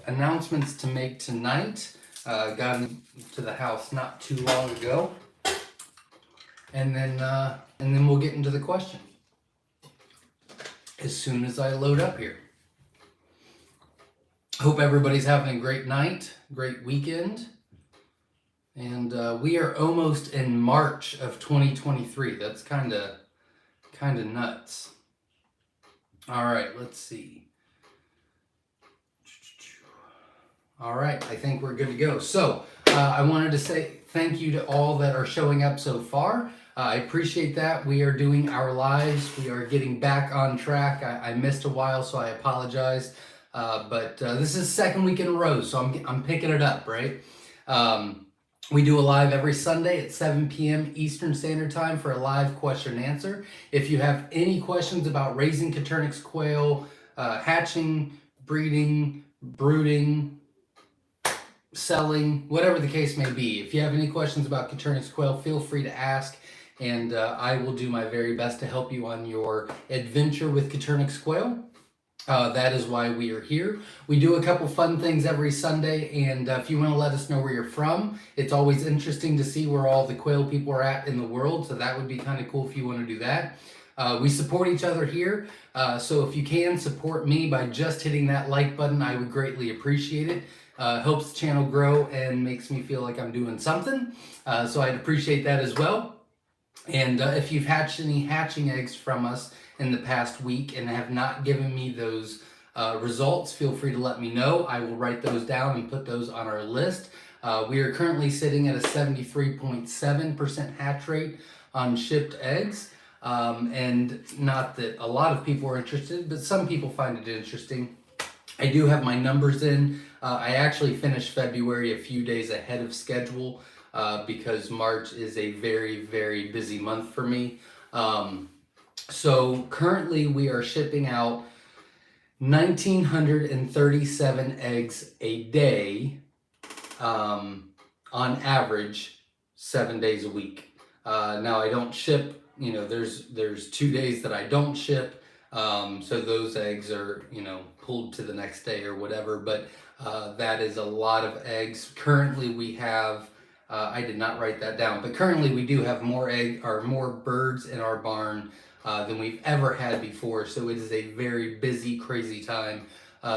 announcements to make tonight. Got into the house not too long ago, and then we'll get into the question as soon as I load up here. Hope everybody's having a great night, great weekend, and we are almost in March of 2023. That's kind of nuts. All right, let's see. All right, I think we're good to go. So I wanted to say thank you to all that are showing up so far. I appreciate that. We are doing our lives. We are getting back on track. I missed a while, so I apologize. But this is the second week in a row, so I'm picking it up, right? We do a live every Sunday at 7 p.m. Eastern Standard Time for a live question and answer. If you have any questions about raising Coturnix quail, hatching, breeding, brooding, selling, whatever the case may be, if you have any questions about Coturnix quail, feel free to ask, and I will do my very best to help you on your adventure with Coturnix quail. That is why we are here. We do a couple fun things every Sunday, and if you want to let us know where you're from, it's always interesting to see where all the quail people are at in the world, so that would be kind of cool if you want to do that. We support each other here, so if you can support me by just hitting that like button, I would greatly appreciate it. Helps the channel grow and makes me feel like I'm doing something, so I'd appreciate that as well. And if you've hatched any hatching eggs from us in the past week and have not given me those results, feel free to let me know. I will write those down and put those on our list. We are currently sitting at a 73.7% hatch rate on shipped eggs. And not that a lot of people are interested, but some people find it interesting. I do have my numbers in. I actually finished February a few days ahead of schedule because March is a very, very busy month for me. So currently we are shipping out 1,937 eggs a day, on average, 7 days a week. Now I don't ship, there's 2 days that I don't ship. So those eggs are, pulled to the next day or whatever, but that is a lot of eggs. Currently we have, I did not write that down, but currently we do have more birds in our barn than we've ever had before. So it is a very busy, crazy time.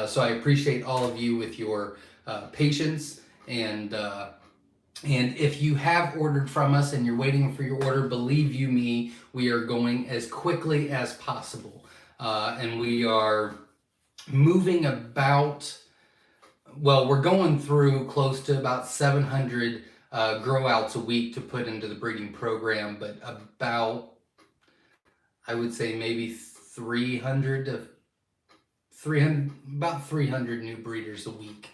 So I appreciate all of you with your patience, and if you have ordered from us and you're waiting for your order, believe you me, we are going as quickly as possible. And we are moving about, we're going through close to about 700 grow outs a week to put into the breeding program, but about, I would say maybe 300 new breeders a week.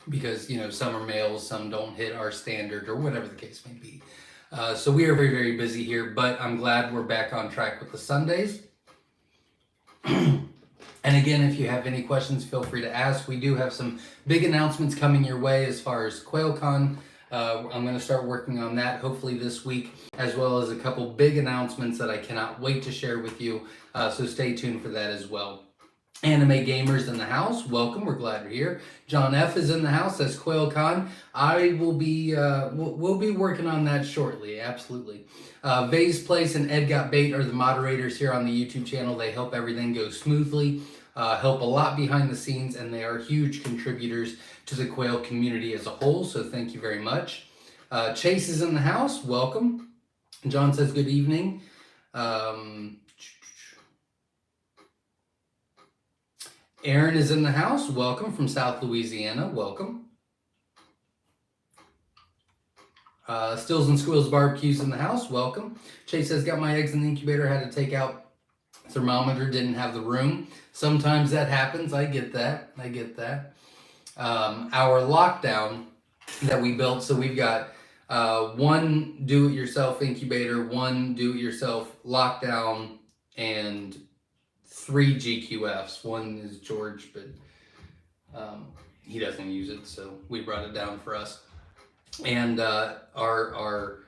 Because, some are males, some don't hit our standard or whatever the case may be. So we are very, very busy here, but I'm glad we're back on track with the Sundays. And again, if you have any questions, feel free to ask. We do have some big announcements coming your way as far as QuailCon. I'm going to start working on that hopefully this week, as well as a couple big announcements that I cannot wait to share with you. So stay tuned for that as well. Anime gamers in the house, welcome. We're glad you're here. John F is in the house. That's QuailCon. I will be we'll be working on that shortly. Absolutely. Vase Place and Ed Got Bait are the moderators here on the YouTube channel. They help everything go smoothly. Help a lot behind the scenes, and they are huge contributors to the quail community as a whole. So thank you very much. Chase is in the house. Welcome. John says good evening. Aaron is in the house. Welcome from South Louisiana. Welcome. Stills and Squills Barbecues in the house. Welcome. Chase says, got my eggs in the incubator. Had to take out thermometer. Didn't have the room. Sometimes that happens. I get that. Our lockdown that we built. So we've got one do-it-yourself incubator, one do-it-yourself lockdown, and 3 GQFs. One is George, but he doesn't use it, so we brought it down for us. And our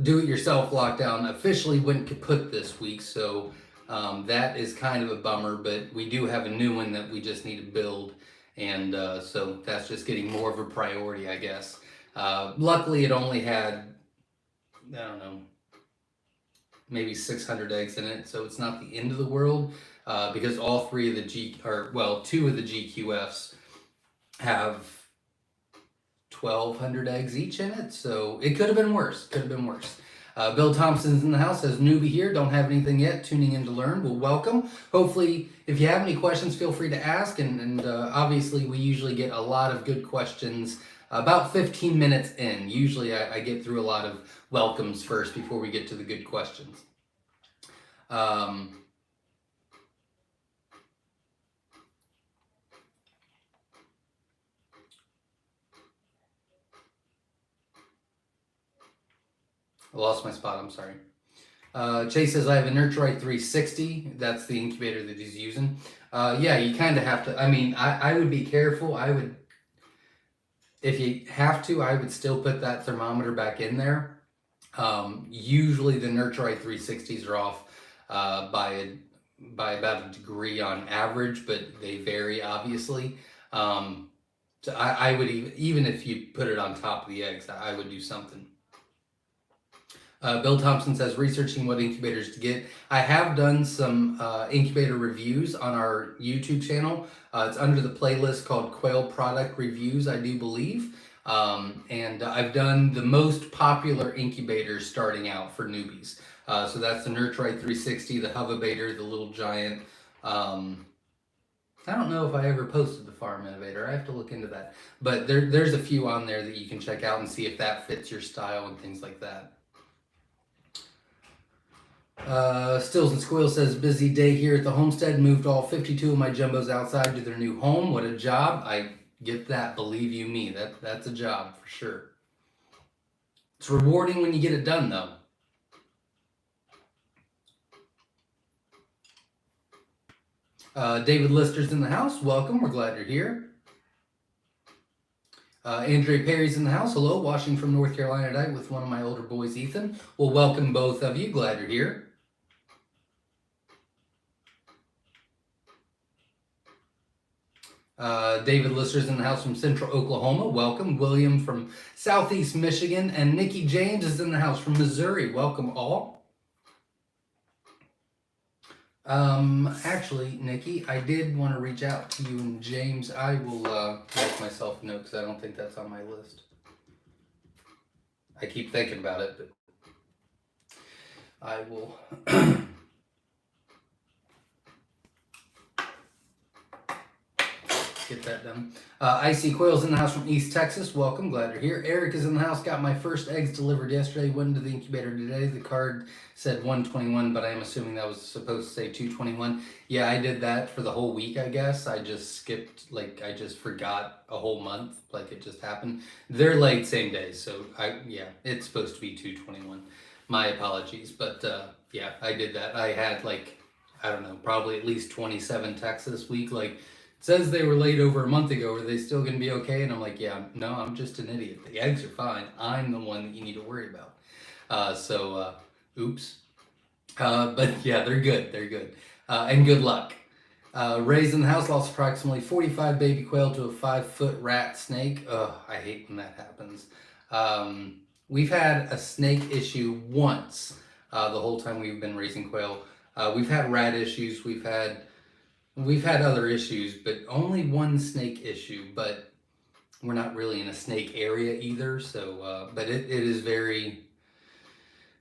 do-it-yourself lockdown officially went kaput this week, so That is kind of a bummer, but we do have a new one that we just need to build, and so that's just getting more of a priority, I guess. Luckily, it only had, I don't know, maybe 600 eggs in it, so it's not the end of the world, because all three of the two of the GQFs have 1,200 eggs each in it, so it could have been worse. Could have been worse. Bill Thompson's in the house, says newbie here, don't have anything yet, tuning in to learn. Well, welcome. Hopefully, if you have any questions, feel free to ask, and obviously we usually get a lot of good questions about 15 minutes in. Usually I get through a lot of welcomes first before we get to the good questions. I lost my spot, I'm sorry. Chase says, I have a Nurturite 360. That's the incubator that he's using. Yeah, you kind of have to, I would be careful. If you have to, I would still put that thermometer back in there. Usually the Nurturite 360s are off by about a degree on average, but they vary, obviously. So I would, even if you put it on top of the eggs, I would do something. Bill Thompson says, researching what incubators to get. I have done some incubator reviews on our YouTube channel. It's under the playlist called Quail Product Reviews, I do believe. And I've done the most popular incubators starting out for newbies. So that's the Nurturite 360, the Hovabator, the Little Giant. I don't know if I ever posted the Farm Innovator. I have to look into that. But there's a few on there that you can check out and see if that fits your style and things like that. Stills and Squeal says, busy day here at the homestead. Moved all 52 of my jumbos outside to their new home. What a job. I get that, believe you me. That's a job for sure. It's rewarding when you get it done, though. David Lister's in the house. Welcome. We're glad you're here. Andrea Perry's in the house. Hello. Watching from North Carolina tonight with one of my older boys, Ethan. Well, welcome both of you. Glad you're here. David Lister's in the house from Central Oklahoma. Welcome. William from Southeast Michigan. And Nikki James is in the house from Missouri. Welcome all. Actually, Nikki, I did want to reach out to you and James. I will make myself a note because I don't think that's on my list. I keep thinking about it, but I will... get that done. Icy Quail's in the house from East Texas. Welcome, glad you're here. Eric is in the house. Got my first eggs delivered yesterday. Went into the incubator today. The card said 121, but I am assuming that was supposed to say 221. Yeah, I did that for the whole week, I guess. I just skipped, I just forgot a whole month. It just happened. They're laid same day, so yeah, it's supposed to be 221. My apologies, but yeah, I did that. I had I don't know, probably at least 27 texts this week. Says they were laid over a month ago. Are they still going to be okay? And I'm like, yeah, no, I'm just an idiot. The eggs are fine. I'm the one that you need to worry about. Oops. But yeah, they're good. They're good. And good luck. Raised in the house, lost approximately 45 baby quail to a 5-foot rat snake. Ugh, I hate when that happens. We've had a snake issue once the whole time we've been raising quail. We've had rat issues. We've had other issues, but only one snake issue, but we're not really in a snake area either. So, but it is very,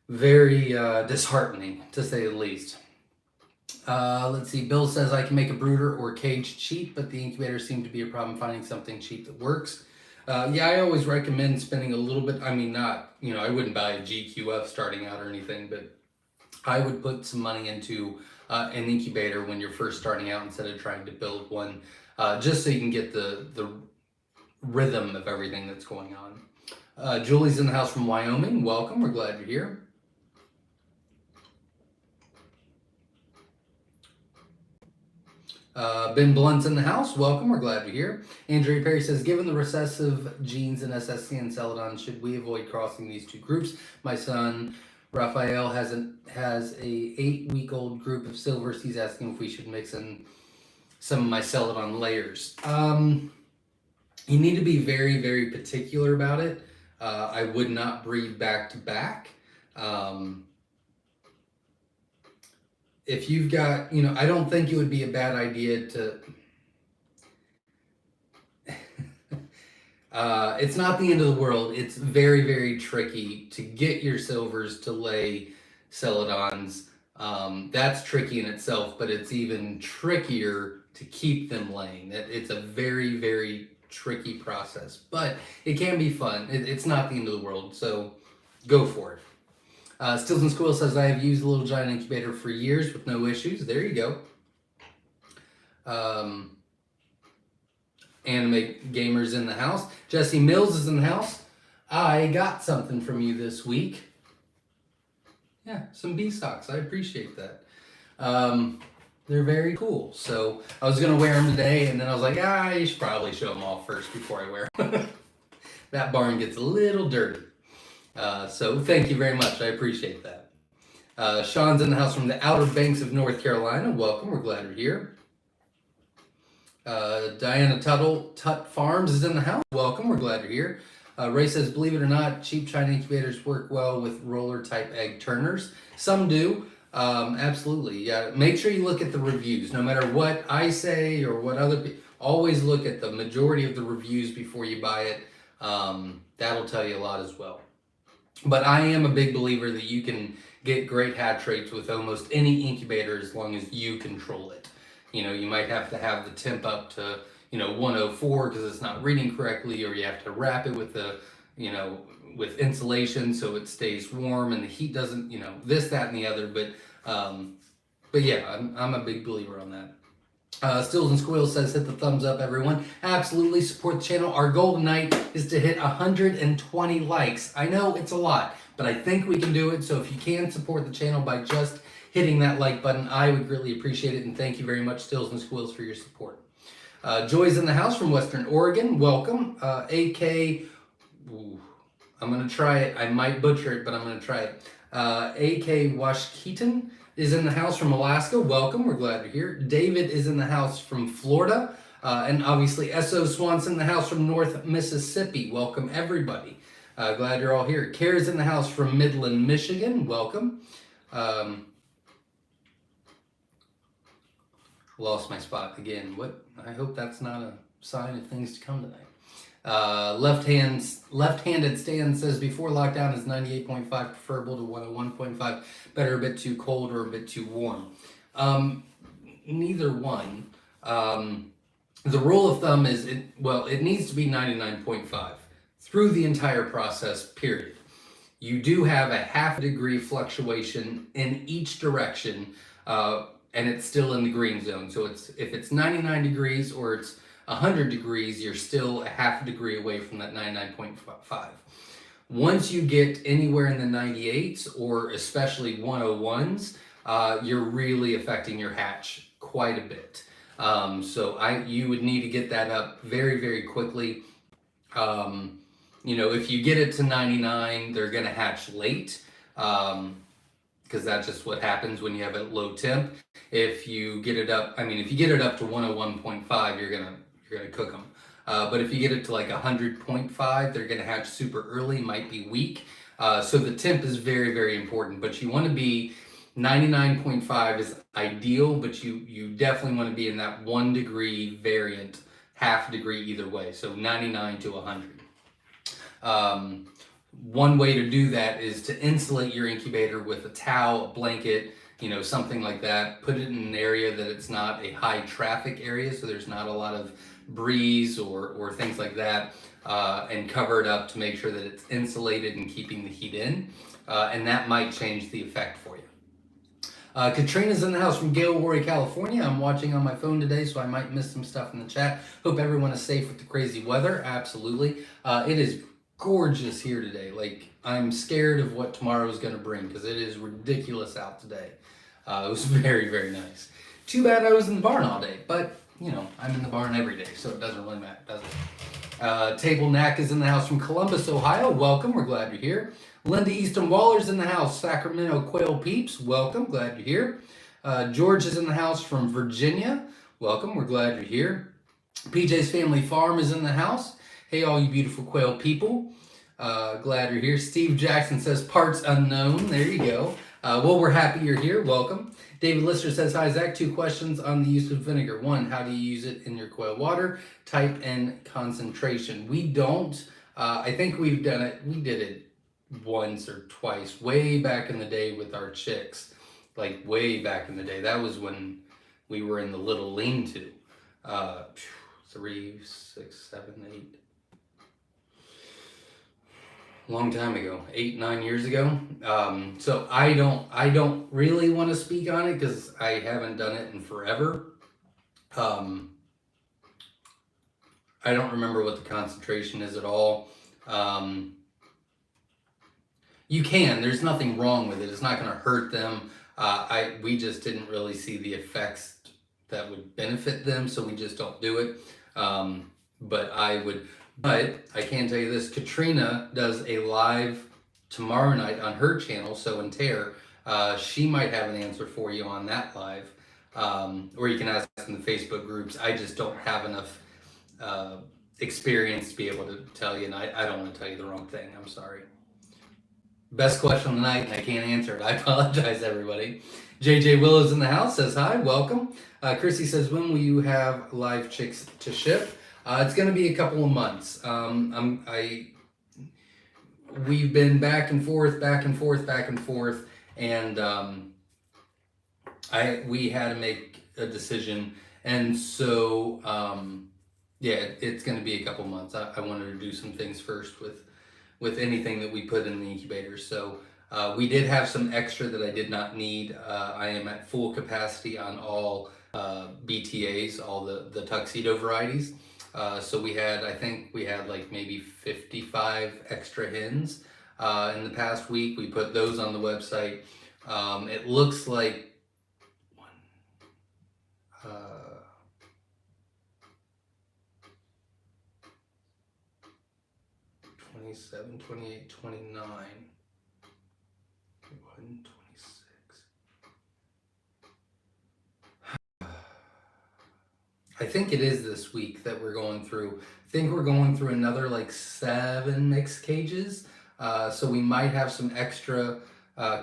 very disheartening to say the least. Let's see. Bill says I can make a brooder or cage cheap, but the incubators seem to be a problem finding something cheap that works. Yeah, I always recommend spending a little bit. I mean, not, I wouldn't buy a GQF starting out or anything, but I would put some money into an incubator when you're first starting out instead of trying to build one, just so you can get the rhythm of everything that's going on. Julie's in the house from Wyoming. Welcome. We're glad you're here. Ben Blunt's in the house. Welcome. We're glad you're here. Andrea Perry says, given the recessive genes in SSC and Celadon, should we avoid crossing these two groups? My son Raphael has a 8-week-old group of silvers. He's asking if we should mix in some of my Celadon layers. You need to be very, very particular about it. I would not breed back to back. If you've got, I don't think it would be a bad idea to. It's not the end of the world. It's very, very tricky to get your silvers to lay Celadons. That's tricky in itself, but it's even trickier to keep them laying. It's a very, very tricky process, but it can be fun. It's not the end of the world, so go for it. Stills and Squirrel says, I have used the Little Giant Incubator for years with no issues. There you go. Anime Gamers in the house. Jesse Mills is in the house. I got something from you this week. Yeah, some bee socks. I appreciate that. They're very cool. So I was going to wear them today, and then I was like, I should probably show them off first before I wear them. That barn gets a little dirty. So thank you very much. I appreciate that. Sean's in the house from the Outer Banks of North Carolina. Welcome. We're glad you're here. Diana Tut Farms is in the house. Welcome. We're glad you're here. Ray says, believe it or not, cheap China incubators work well with roller type egg turners. Some do. Absolutely. Yeah. Make sure you look at the reviews. No matter what I say or what other people, always look at the majority of the reviews before you buy it. That'll tell you a lot as well. But I am a big believer that you can get great hatch rates with almost any incubator as long as you control it. You might have to have the temp up to, 104 because it's not reading correctly, or you have to wrap it with with insulation so it stays warm and the heat doesn't, this, that, and the other. But yeah, I'm a big believer on that. Stills and Squeals says, hit the thumbs up, everyone. Absolutely support the channel. Our goal tonight is to hit 120 likes. I know it's a lot, but I think we can do it. So if you can support the channel by just hitting that like button, I would greatly appreciate it. And thank you very much, Stills and Squeals, for your support. Joy's in the house from Western Oregon. Welcome. AK, I'm going to try it. I might butcher it, but I'm going to try it. AK Washketon is in the house from Alaska. Welcome. We're glad you're here. David is in the house from Florida. And obviously, S.O. Swanson in the house from North Mississippi. Welcome, everybody. Glad you're all here. Kara's in the house from Midland, Michigan. Welcome. Lost my spot again. What? I hope that's not a sign of things to come tonight. Left-handed Stan says, before lockdown is 98.5 preferable to 101.5. Better a bit too cold or a bit too warm? Neither one. The rule of thumb is, it needs to be 99.5 through the entire process, period. You do have a half degree fluctuation in each direction, and it's still in the green zone. So if it's 99 degrees or it's 100 degrees, you're still a half a degree away from that 99.5. Once you get anywhere in the 98s or especially 101s, you're really affecting your hatch quite a bit. So you would need to get that up very, very quickly. If you get it to 99, they're going to hatch late. Because that's just what happens when you have a low temp. If you get it up, if you get it up to 101.5, you're gonna cook them. But if you get it to like 100.5, they're gonna hatch super early, might be weak. So the temp is very, very important. But you want to be 99.5 is ideal, but you definitely want to be in that 1 degree variant, half degree either way. So 99 to 100. One way to do that is to insulate your incubator with a towel, a blanket, something like that. Put it in an area that it's not a high traffic area, so there's not a lot of breeze or things like that, and cover it up to make sure that it's insulated and keeping the heat in, and that might change the effect for you. Katrina's in the house from Gilroy, California. I'm watching on my phone today, so I might miss some stuff in the chat. Hope everyone is safe with the crazy weather. Absolutely. It is gorgeous here today. Like, I'm scared of what tomorrow is going to bring because it is ridiculous out today. It was very, very nice. Too bad I was in the barn all day, but I'm in the barn every day, so it doesn't really matter, does it? Table Knack is in the house from Columbus, Ohio. Welcome. We're glad you're here. Linda Easton Waller's in the house. Sacramento Quail peeps, welcome. Glad you're here. George is in the house from Virginia. Welcome. We're glad you're here. PJ's Family Farm is in the house. Hey, all you beautiful quail people. Glad you're here. Steve Jackson says parts unknown. There you go. Well, we're happy you're here. Welcome. David Lister says, hi, Zach. 2 questions on the use of vinegar. 1, how do you use it in your quail water? Type and concentration. We don't. I think we've done it. We did it once or twice way back in the day with our chicks. Like way back in the day. That was when we were in the little lean-to. 3, 6, 7, 8. Long time ago, 8, 9 years ago. So I don't really want to speak on it because I haven't done it in forever. I don't remember what the concentration is at all. You can. There's nothing wrong with it. It's not going to hurt them. We just didn't really see the effects that would benefit them, so we just don't do it. But I can tell you this, Katrina does a live tomorrow night on her channel, Sow and Tear. She might have an answer for you on that live. Or you can ask in the Facebook groups. I just don't have enough experience to be able to tell you, and I don't want to tell you the wrong thing. I'm sorry. Best question of the night, and I can't answer it. I apologize, everybody. JJ Willows in the house says hi, welcome. Chrissy says, when will you have live chicks to ship? It's going to be a couple of months. We've been back and forth, and we had to make a decision, and so yeah, it's going to be a couple months. I wanted to do some things first with anything that we put in the incubator. So we did have some extra that I did not need. I am at full capacity on all BTAs, all the tuxedo varieties. So I think we had like maybe 55 extra hens in the past week. We put those on the website. It looks like 27, 28, 29, 26. I think it is this week that we're going through. I think we're going through another like 7 mixed cages. So we might have some extra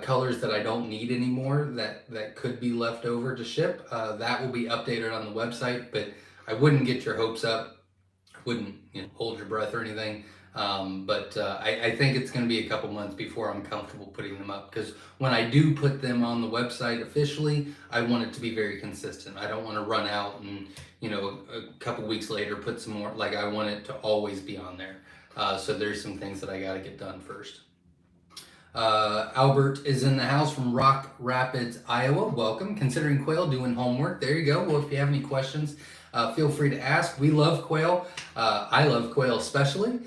colors that I don't need anymore that could be left over to ship. That will be updated on the website, but I wouldn't get your hopes up. I wouldn't hold your breath or anything. But I think it's going to be a couple months before I'm comfortable putting them up, because when I do put them on the website officially, I want it to be very consistent. I don't want to run out and a couple weeks later put some more. Like, I want it to always be on there. So there's some things that I got to get done first. Albert is in the house from Rock Rapids, Iowa. Welcome. Considering quail, doing homework. There you go. Well, if you have any questions, feel free to ask. We love quail. I love quail especially.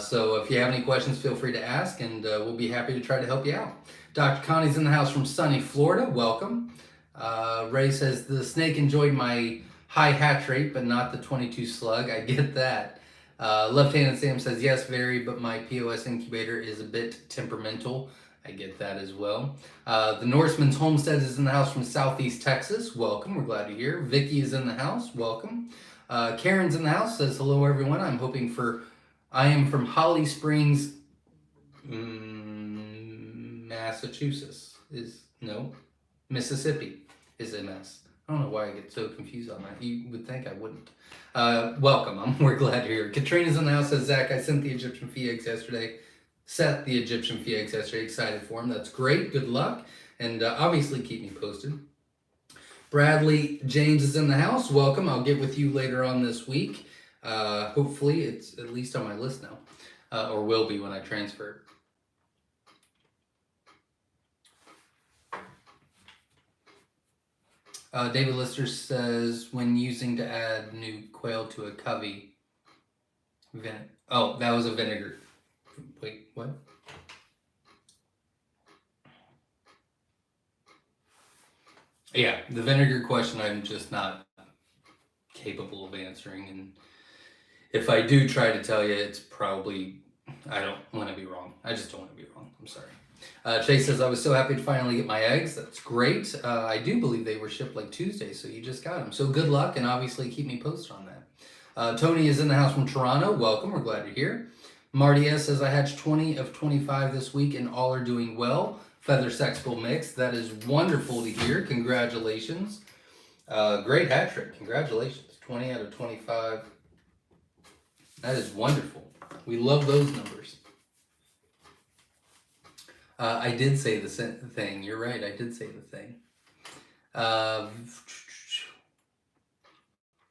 So if you have any questions, feel free to ask, and we'll be happy to try to help you out. Dr. Connie's in the house from sunny Florida. Welcome. Ray says, the snake enjoyed my high hatch rate, but not the 22 slug. I get that. Left-handed Sam says, yes, very, but my POS incubator is a bit temperamental. I get that as well. The Norseman's Homestead is in the house from Southeast Texas. Welcome. We're glad you're here. Vicky is in the house. Welcome. Karen's in the house. Says, hello, everyone. I am from Holly Springs, Massachusetts. Mississippi is MS. I don't know why I get so confused on that. You would think I wouldn't. Welcome. We're glad you're here. Katrina's in the house. Says, Zach, I sent the Egyptian fee eggs yesterday. Excited for them. That's great. Good luck. And obviously keep me posted. Bradley James is in the house. Welcome. I'll get with you later on this week. Hopefully it's at least on my list now, or will be when I transfer. David Lister says, when using to add new quail to a covey, that was a vinegar. Wait, what? Yeah, the vinegar question I'm just not capable of answering, and if I do try to tell you, it's probably, I don't want to be wrong. I just don't want to be wrong. I'm sorry. Chase says, I was so happy to finally get my eggs. That's great. I do believe they were shipped like Tuesday, so you just got them. So good luck, and obviously keep me posted on that. Tony is in the house from Toronto. Welcome. We're glad you're here. Marty S says, I hatched 20 of 25 this week, and all are doing well. Feather sexable mix. That is wonderful to hear. Congratulations. Great hat trick. Congratulations. 20 out of 25. That is wonderful. We love those numbers. I did say the thing. You're right. I did say the thing.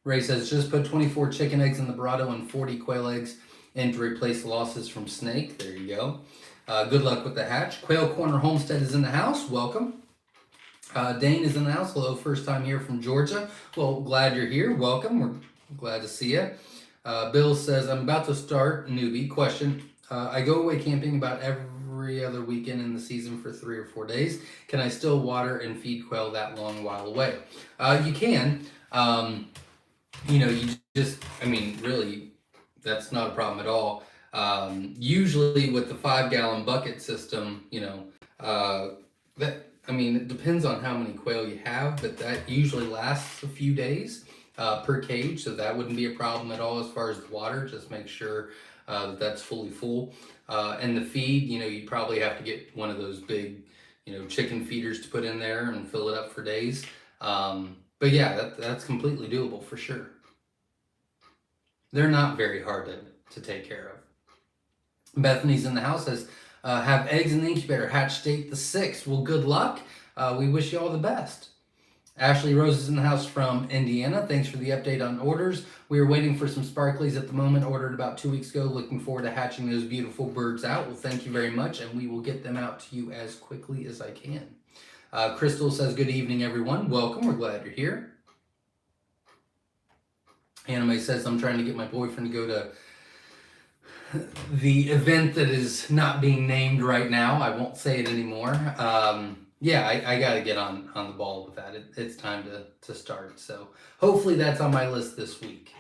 Ray says, just put 24 chicken eggs in the Brado and 40 quail eggs in to replace losses from snake. There you go. Good luck with the hatch. Quail Corner Homestead is in the house. Welcome. Dane is in the house. Hello, first time here from Georgia. Well, glad you're here. Welcome. We're glad to see you. Bill says, I'm about to start, newbie. Question. I go away camping about every other weekend in the season for 3 or 4 days. Can I still water and feed quail that long while away? You can. You just, really, that's not a problem at all. Usually with the 5-gallon bucket system, it depends on how many quail you have, but that usually lasts a few days per cage, so that wouldn't be a problem at all as far as the water. Just make sure that that's fully full. And the feed, you'd probably have to get one of those big, chicken feeders to put in there and fill it up for days. But yeah, that's completely doable for sure. They're not very hard to take care of. Bethany's in the house, says, have eggs in the incubator, hatch date the 6th. Well, good luck. We wish you all the best. Ashley Rose is in the house from Indiana. Thanks for the update on orders. We are waiting for some sparklies at the moment, ordered about 2 weeks ago. Looking forward to hatching those beautiful birds out. Well, thank you very much, and we will get them out to you as quickly as I can. Crystal says, good evening, everyone. Welcome. We're glad you're here. Anime says, I'm trying to get my boyfriend to go to the event that is not being named right now. I won't say it anymore. Yeah, I got to get on the ball with that. It's time to start. So hopefully that's on my list this week.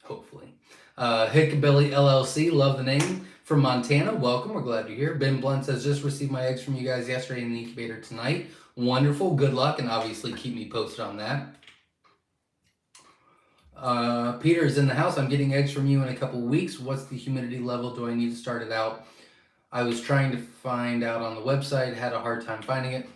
Hopefully. Hickabilly LLC, love the name. From Montana, welcome. We're glad you're here. Ben Blunt says, just received my eggs from you guys yesterday in the incubator tonight. Wonderful. Good luck, and obviously keep me posted on that. Peter is in the house. I'm getting eggs from you in a couple weeks. What's the humidity level? Do I need to start it out? I was trying to find out on the website, had a hard time finding it.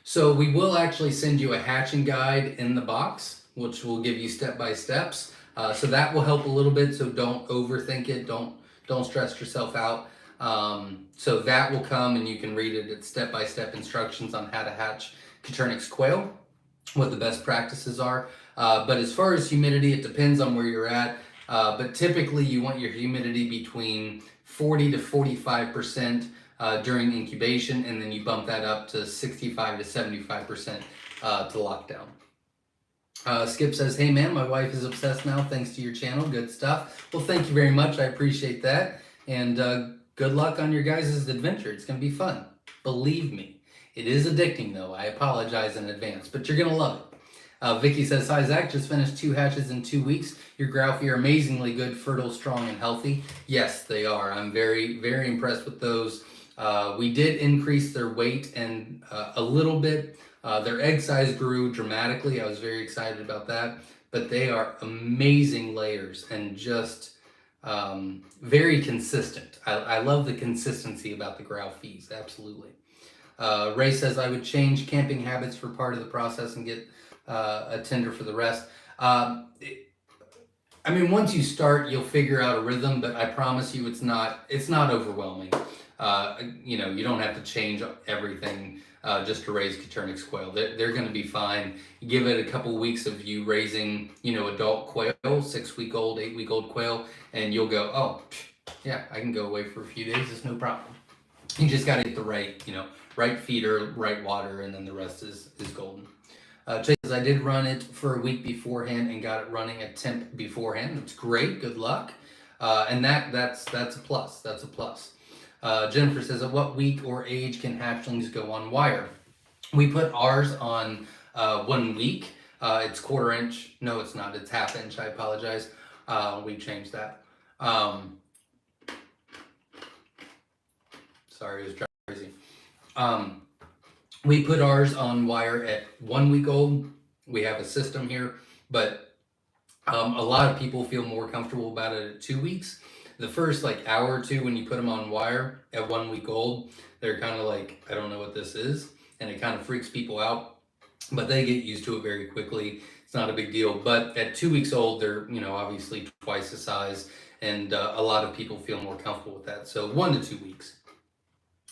So we will actually send you a hatching guide in the box, which will give you step-by-steps. So that will help a little bit. So don't overthink it. Don't stress yourself out. So that will come and you can read it. It's step-by-step instructions on how to hatch Coturnix quail, what the best practices are. But as far as humidity, it depends on where you're at. But typically you want your humidity between 40 to 45% during incubation, and then you bump that up to 65 to 75% to lockdown. Skip says, hey man, my wife is obsessed now thanks to your channel. Good stuff. Well, thank you very much. I appreciate that. And good luck on your guys' adventure. It's going to be fun. Believe me. It is addicting though. I apologize in advance, but you're going to love it. Vicky says, hi Zach, just finished 2 hatches in 2 weeks. Your grouse are amazingly good, fertile, strong, and healthy. Yes, they are. I'm very, very impressed with those. We did increase their weight and a little bit. Their egg size grew dramatically. I was very excited about that. But they are amazing layers and just very consistent. I love the consistency about the grouse. Absolutely. Ray says, I would change camping habits for part of the process and get a tender for the rest. Once you start, you'll figure out a rhythm, but I promise you it's not overwhelming. You don't have to change everything just to raise Coturnix quail. They're going to be fine. Give it a couple weeks of you raising, adult quail, 6-week-old, 8-week-old quail, and you'll go, oh, yeah, I can go away for a few days. It's no problem. You just got to get the right feeder, right water, and then the rest is golden. Chase says, I did run it for a week beforehand and got it running at temp beforehand. That's great. Good luck. And that's a plus. That's a plus. Jennifer says, at what week or age can hatchlings go on wire? We put ours on 1 week. It's 1/4 inch. No, it's not. It's 1/2 inch. I apologize. We changed that. Sorry, it was driving crazy. We put ours on wire at 1 week old. We have a system here, but a lot of people feel more comfortable about it at 2 weeks. The first like hour or two when you put them on wire at 1 week old, they're kind of like, I don't know what this is, and it kind of freaks people out. But they get used to it very quickly. It's not a big deal. But at 2 weeks old, they're obviously twice the size, and a lot of people feel more comfortable with that. So 1 to 2 weeks.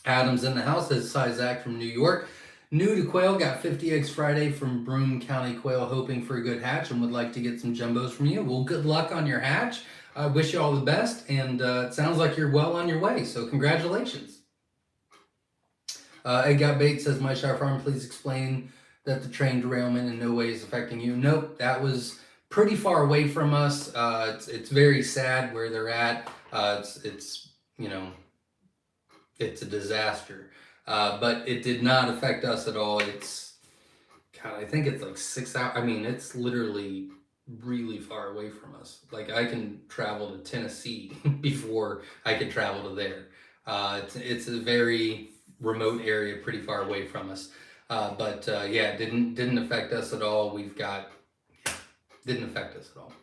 Adam's in the house. Says Cy Zach from New York. New to quail, got 50 eggs Friday from Broome County Quail, hoping for a good hatch and would like to get some jumbos from you. Well, good luck on your hatch. I wish you all the best, and it sounds like you're well on your way, so congratulations. Egg Got Bait says, Myshire Farm, please explain that the train derailment in no way is affecting you. Nope, that was pretty far away from us. It's very sad where they're at. It's a disaster. But it did not affect us at all. I think it's like 6 hours. I mean, it's literally really far away from us. Like, I can travel to Tennessee before I can travel to there. It's a very remote area, pretty far away from us. But yeah, didn't affect us at all. Didn't affect us at all.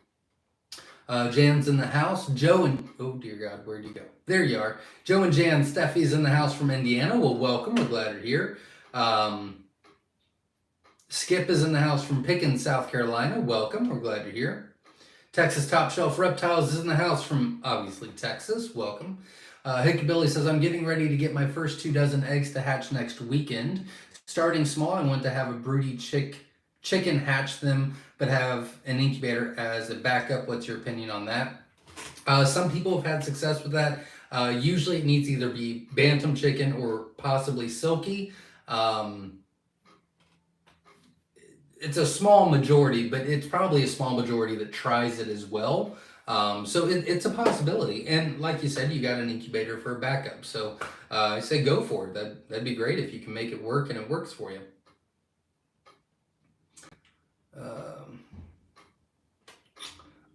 Jan's in the house. Joe and, oh dear God, where'd you go? There you are. Joe and Jan, Steffi's in the house from Indiana. Well, welcome. We're glad you're here. Skip is in the house from Pickens, South Carolina. Welcome. We're glad you're here. Texas Top Shelf Reptiles is in the house from, obviously, Texas. Welcome. Hickabilly says, I'm getting ready to get my first 24 eggs to hatch next weekend. Starting small, I want to have a broody chicken hatch them, but have an incubator as a backup. What's your opinion on that? Some people have had success with that. Usually it needs to either be bantam chicken or possibly silky. It's a small majority, but it's probably a small majority that tries it as well. So it's a possibility. And like you said, you got an incubator for a backup. So I say go for it. That'd be great if you can make it work and it works for you.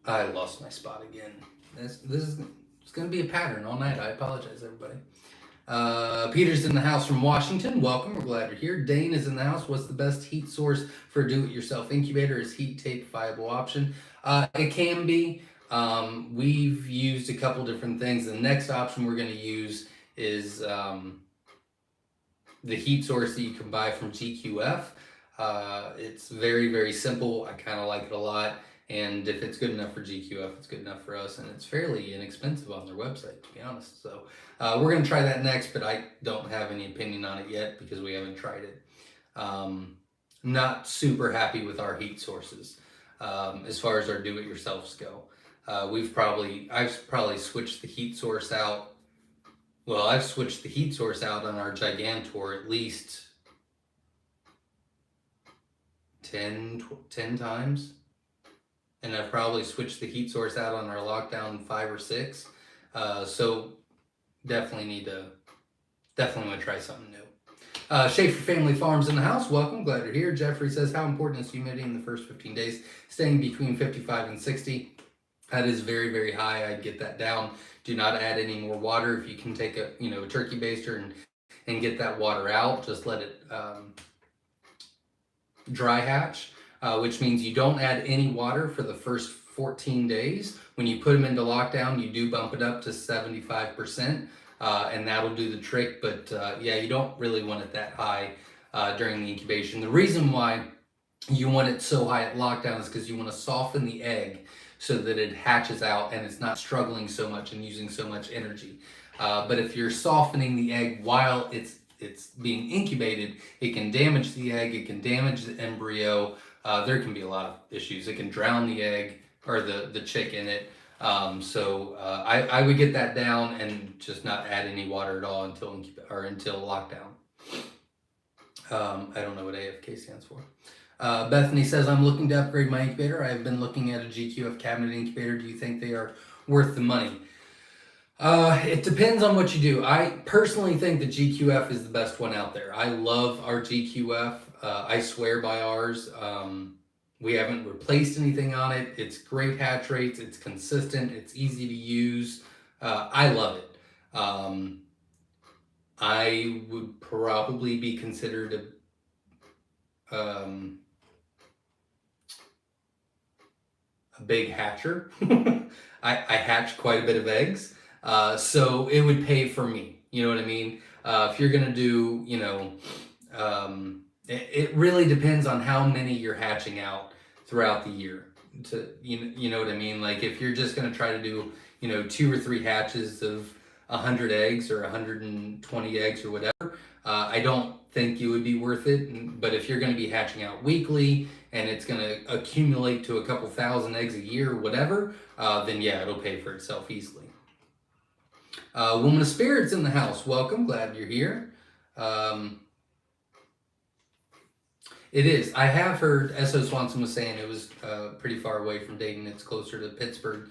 I lost my spot again. This is it's going to be a pattern all night. I apologize, everybody. Peter's in the house from Washington. Welcome. We're glad you're here. Dane is in the house. What's the best heat source for a do-it-yourself incubator? Is heat tape a viable option? It can be. We've used a couple different things. The next option we're going to use is the heat source that you can buy from GQF. It's very, very simple. I kind of like it a lot. And if it's good enough for GQF, it's good enough for us. And it's fairly inexpensive on their website, to be honest. So we're going to try that next, but I don't have any opinion on it yet because we haven't tried it. Not super happy with our heat sources as far as our do-it-yourselves go. I've probably switched the heat source out. Well, I've switched the heat source out on our Gigantor at least 10 times. And I've probably switched the heat source out on our lockdown 5 or 6. So definitely want to try something new. Schaefer Family Farms in the house. Welcome. Glad you're here. Jeffrey says, how important is humidity in the first 15 days? Staying between 55 and 60. That is very, very high. I'd get that down. Do not add any more water. If you can take a turkey baster and get that water out, just let it dry hatch. Which means you don't add any water for the first 14 days. When you put them into lockdown, you do bump it up to 75%, and that'll do the trick. But yeah, you don't really want it that high during the incubation. The reason why you want it so high at lockdown is because you want to soften the egg so that it hatches out and it's not struggling so much and using so much energy. But if you're softening the egg while it's being incubated, it can damage the egg, it can damage the embryo. There can be a lot of issues. It can drown the egg or the chick in it. So I would get that down and just not add any water at all until lockdown. I don't know what AFK stands for. Bethany says, I'm looking to upgrade my incubator. I have been looking at a GQF cabinet incubator. Do you think they are worth the money? It depends on what you do. I personally think the GQF is the best one out there. I love our GQF. I swear by ours. We haven't replaced anything on it. It's great hatch rates. It's consistent. It's easy to use. I love it. I would probably be considered a big hatcher. I hatch quite a bit of eggs, so it would pay for me. You know what I mean? If you're gonna do, it really depends on how many you're hatching out throughout the year. You know what I mean? Like if you're just gonna try to do 2 or 3 hatches of 100 eggs or 120 eggs or whatever, I don't think you would be worth it. But if you're going to be hatching out weekly and it's going to accumulate to a couple thousand eggs a year or whatever, then yeah, it'll pay for itself easily. Woman of Spirits in the house, welcome, glad you're here. It is. I have heard S.O. Swanson was saying it was pretty far away from Dayton. It's closer to Pittsburgh,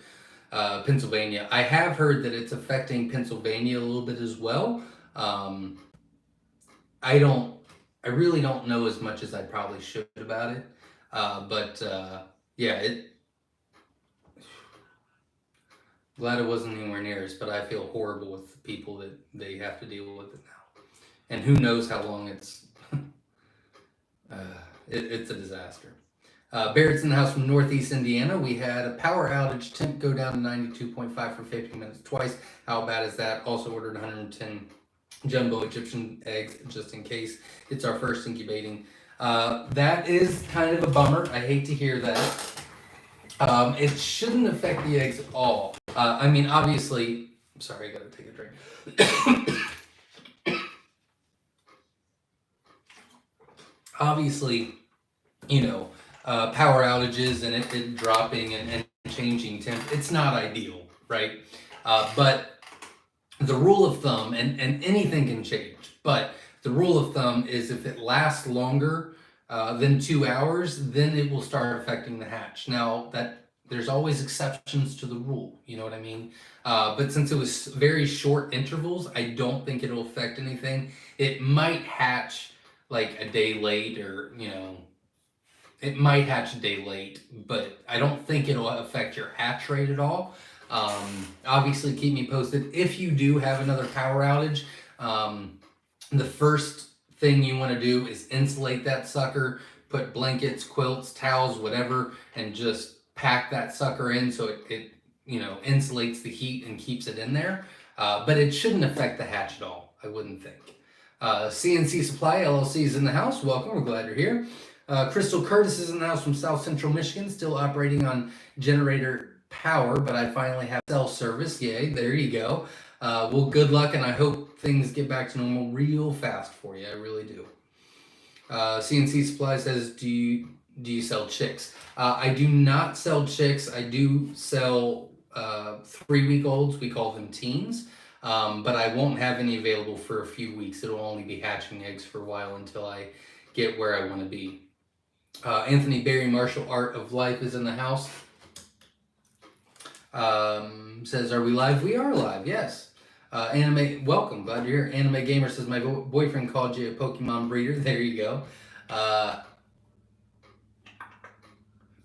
Pennsylvania. I have heard that it's affecting Pennsylvania a little bit as well. I really don't know as much as I probably should about it. But yeah, glad it wasn't anywhere near us, but I feel horrible with the people that they have to deal with it now. And who knows how long it's a disaster. Barrett's in the house from Northeast Indiana. We had a power outage, temp go down to 92.5 for 15 minutes twice. How bad is that? Also ordered 110 jumbo Egyptian eggs just in case. It's our first incubating. That is kind of a bummer. I hate to hear that. It shouldn't affect the eggs at all. I mean, obviously, sorry, I gotta take a drink. Obviously, power outages and it dropping and changing temp, it's not ideal, right? But the rule of thumb, and anything can change, but the rule of thumb is if it lasts longer than 2 hours, then it will start affecting the hatch. Now, there's always exceptions to the rule, you know what I mean? But since it was very short intervals, I don't think it'll affect anything. It might hatch like a day late, or it might hatch a day late, but I don't think it'll affect your hatch rate at all. Obviously keep me posted. If you do have another power outage, the first thing you want to do is insulate that sucker, put blankets, quilts, towels, whatever, and just pack that sucker in so it insulates the heat and keeps it in there. But it shouldn't affect the hatch at all, I wouldn't think. CNC Supply LLC is in the house. Welcome, we're glad you're here. Crystal Curtis is in the house from South Central Michigan, still operating on generator power, but I finally have cell service. Yay, there you go. Well, good luck, and I hope things get back to normal real fast for you. I really do. CNC Supply says, do you sell chicks? I do not sell chicks. I do sell 3-week-olds. We call them teens. But I won't have any available for a few weeks. It'll only be hatching eggs for a while until I get where I want to be. Anthony Barry Marshall Art of Life is in the house. Says, are we live? We are live, yes. Anime, welcome, glad you're here. Anime Gamer says, my boyfriend called you a Pokemon breeder. There you go.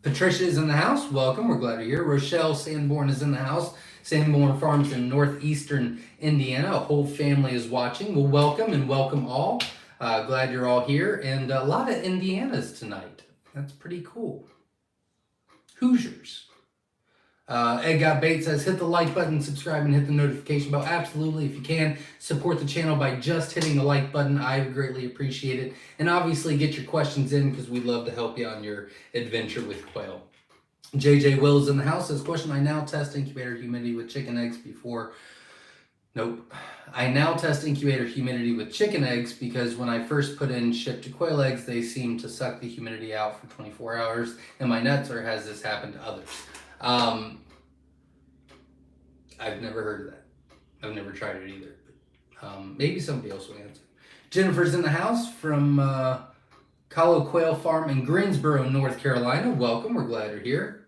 Patricia is in the house. Welcome, we're glad you're here. Rochelle Sanborn is in the house. Sanborn Farms in northeastern Indiana. A whole family is watching. Well, welcome and welcome all. Glad you're all here. And a lot of Indianas tonight. That's pretty cool. Hoosiers. Ed Got Bait says, hit the like button, subscribe, and hit the notification bell. Absolutely, if you can, support the channel by just hitting the like button. I would greatly appreciate it. And obviously, get your questions in because we'd love to help you on your adventure with quail. JJ Wills in the house says, question, I now test incubator humidity with chicken eggs before... Nope. I now test incubator humidity with chicken eggs because when I first put in ship to quail eggs, they seem to suck the humidity out for 24 hours. Am I nuts, or has this happened to others? I've never heard of that. I've never tried it either. But, maybe somebody else will answer. Jennifer's in the house from Quail Farm in Greensboro, North Carolina. Welcome. We're glad you're here.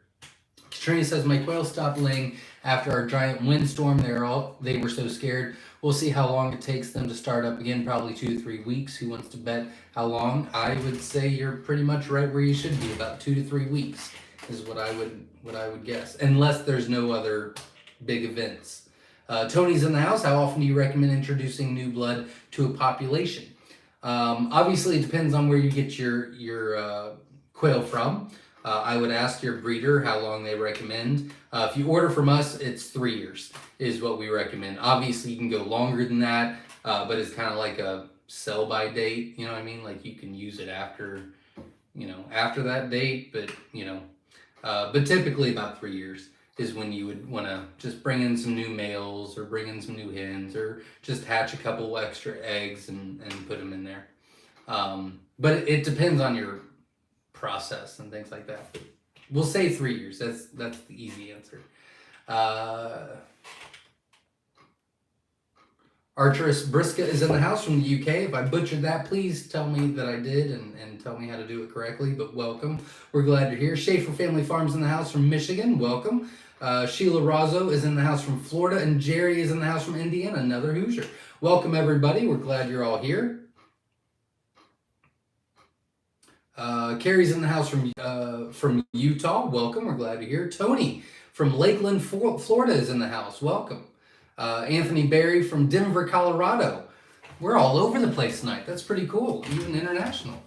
Katrina says, my quail stopped laying after our giant windstorm. They were so scared. We'll see how long it takes them to start up again. Probably 2 to 3 weeks. Who wants to bet how long? I would say you're pretty much right where you should be. About 2 to 3 weeks is what I would guess, unless there's no other big events. Tony's in the house. How often do you recommend introducing new blood to a population? Obviously, it depends on where you get your quail from. I would ask your breeder how long they recommend. If you order from us, it's 3 years is what we recommend. Obviously, you can go longer than that, but it's kind of like a sell by date. You know what I mean? Like you can use it after, after that date, but typically about 3 years is when you would want to just bring in some new males or bring in some new hens or just hatch a couple extra eggs and put them in there. But it depends on your process and things like that. We'll say 3 years. That's the easy answer. Archerus Briska is in the house from the UK. If I butchered that, please tell me that I did and tell me how to do it correctly, but welcome. We're glad you're here. Schaefer Family Farms in the house from Michigan. Welcome. Sheila Razzo is in the house from Florida, and Jerry is in the house from Indiana, another Hoosier. Welcome, everybody. We're glad you're all here. Carrie's in the house from Utah. Welcome. We're glad you're here. Tony from Lakeland, Florida is in the house. Welcome. Anthony Berry from Denver, Colorado. We're all over the place tonight. That's pretty cool. Even international.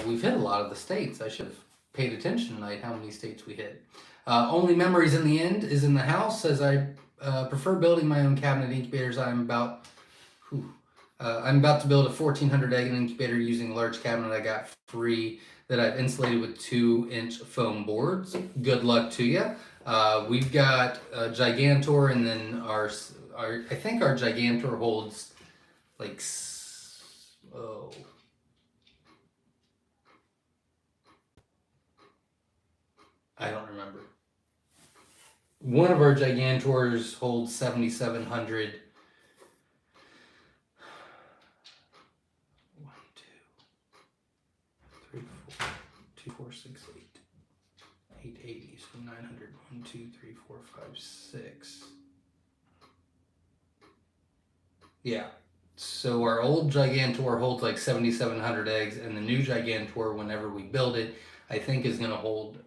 We've hit a lot of the states. I should have paid attention tonight how many states we hit. Only Memories in the End is in the house. Says I prefer building my own cabinet incubators. I'm about to build a 1,400 egg incubator using a large cabinet I got free that I've insulated with 2-inch foam boards. Good luck to you. We've got a Gigantor, and then I think our Gigantor holds like, I don't remember. One of our Gigantors holds 7,700. 1, 2, 3, 4, 2, 4, 6, 8. 880, so 900. 1, 2, 3, 4, 5, 6. Yeah. So our old Gigantor holds like 7,700 eggs, and the new Gigantor, whenever we build it, I think is going to hold,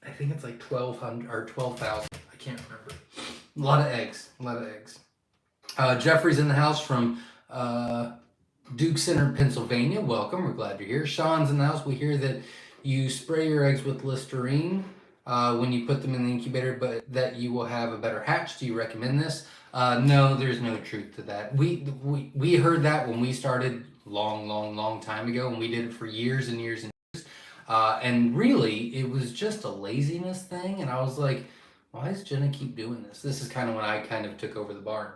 I think it's like 1,200 or 12,000. I can't remember. A lot of eggs. Jeffrey's in the house from Duke Center, Pennsylvania. Welcome. We're glad you're here. Sean's in the house. We hear that you spray your eggs with Listerine when you put them in the incubator, but that you will have a better hatch. Do you recommend this? No, there's no truth to that. We heard that when we started long time ago, and we did it for years and years and years. And really, it was just a laziness thing. And I was like, why does Jenna keep doing this? This is kind of when I kind of took over the barn.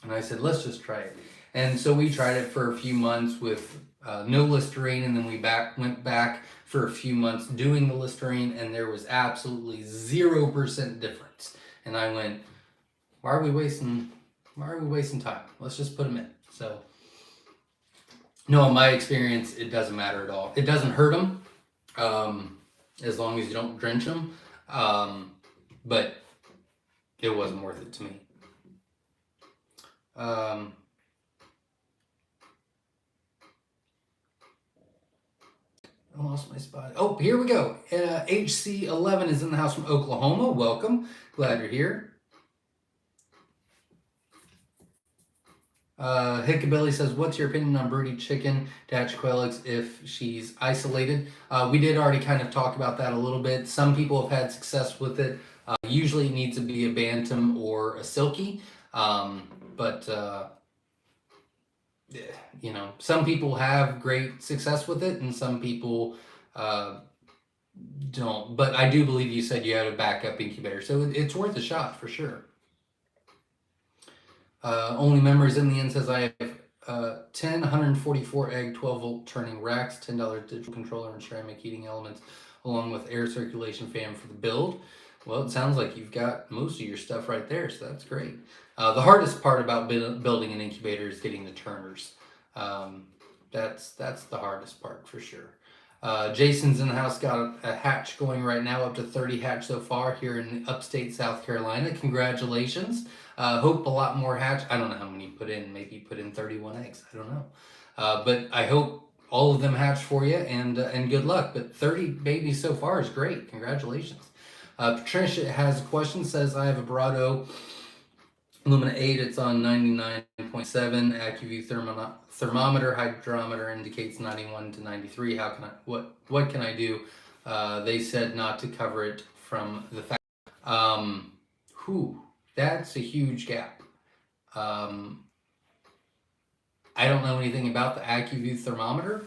And I said, let's just try it. And so we tried it for a few months with no Listerine, and then we went back for a few months doing the Listerine, and there was absolutely 0% difference. And I went, why are we wasting time? Let's just put them in. So, no, in my experience, it doesn't matter at all. It doesn't hurt them, as long as you don't drench them. But it wasn't worth it to me. I lost my spot. Oh, here we go. HC11 is in the house from Oklahoma. Welcome. Glad you're here. Hickabilly says, what's your opinion on broody chicken to hatch quail eggs if she's isolated? We did already kind of talk about that a little bit. Some people have had success with it. Usually it needs to be a bantam or a silky. But some people have great success with it and some people don't. But I do believe you said you had a backup incubator, so it's worth a shot for sure. Only Memories in the End says I have 10 144 egg 12 volt turning racks, $10 digital controller and ceramic heating elements, along with air circulation fan for the build. Well, it sounds like you've got most of your stuff right there, so that's great. The hardest part about building an incubator is getting the turners. That's the hardest part for sure. Jason's in the house, got a hatch going right now, up to 30 hatch so far here in upstate South Carolina. Congratulations. Hope a lot more hatch. I don't know how many put in, maybe put in 31 eggs. I don't know. But I hope all of them hatch for you and good luck. But 30 babies so far is great. Congratulations. Patricia has a question, says, I have a Brado Lumina 8, it's on 99.7. AccuView thermometer hydrometer indicates 91 to 93. How can I, what can I do? They said not to cover it from the fact. That's a huge gap. I don't know anything about the AccuView thermometer.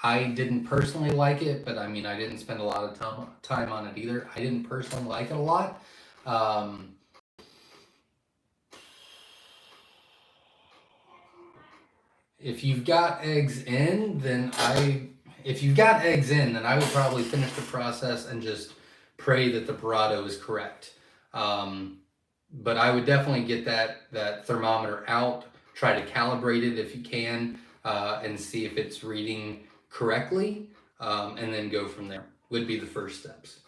I didn't personally like it, but I mean, I didn't spend a lot of time on it either. I didn't personally like it a lot. If you've got eggs in, then I would probably finish the process and just pray that the Barado is correct. But I would definitely get that thermometer out, try to calibrate it if you can, and see if it's reading correctly, and then go from there. Would be the first steps.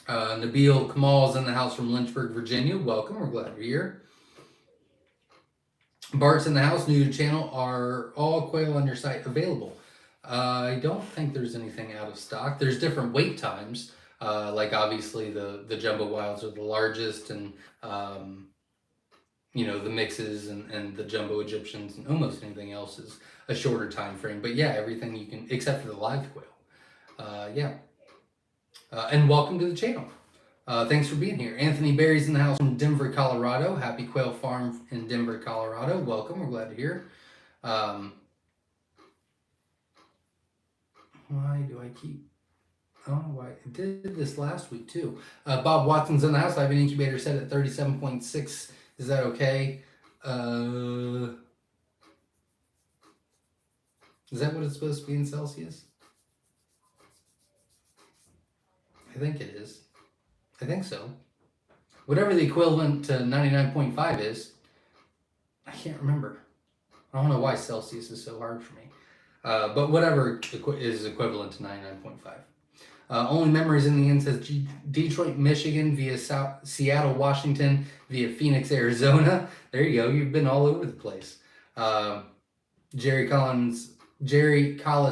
Nabil Kamal's in the house from Lynchburg, Virginia. Welcome. We're glad you're here. Bart's in the house, new to channel. Are all quail on your site available? I don't think there's anything out of stock. There's different wait times. Like obviously the jumbo wilds are the largest, and the mixes and the jumbo Egyptians and almost anything else is a shorter time frame. But yeah, everything you can, except for the live quail. And welcome to the channel. Thanks for being here. Anthony Berry's in the house from Denver, Colorado. Happy Quail Farm in Denver, Colorado. Welcome. We're glad to hear. Why do I keep... I don't know why. I did this last week too. Bob Watson's in the house. I have an incubator set at 37.6. Is that okay? Is that what it's supposed to be in Celsius? I think it is. I think so. Whatever the equivalent to 99.5 is, I can't remember. I don't know why Celsius is so hard for me. But whatever is equivalent to 99.5. Only Memories in the End says Detroit, Michigan via Seattle, Washington via Phoenix, Arizona. There you go. You've been all over the place. Jerry Collis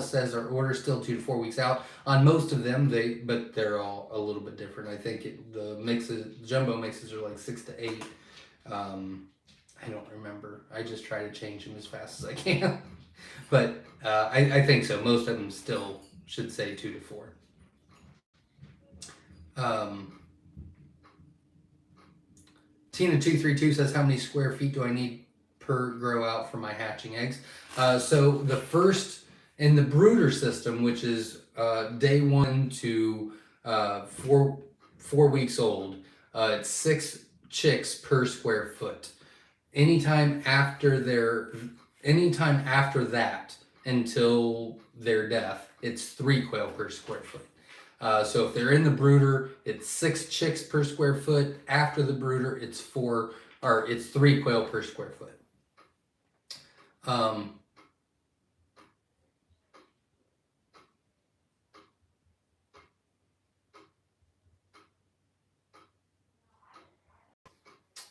says our order's still 2 to 4 weeks out on most of them. But they're all a little bit different. I think the jumbo mixes are like 6 to 8. I don't remember. I just try to change them as fast as I can. But I think so. Most of them still should say 2 to 4. Tina232 says, how many square feet do I need per grow out for my hatching eggs? So the first in the brooder system, which is day 1 to 4 weeks old, it's 6 chicks per square foot. Anytime after that until their death, it's 3 quail per square foot. So if they're in the brooder, it's 6 chicks per square foot. After the brooder, it's 3 quail per square foot.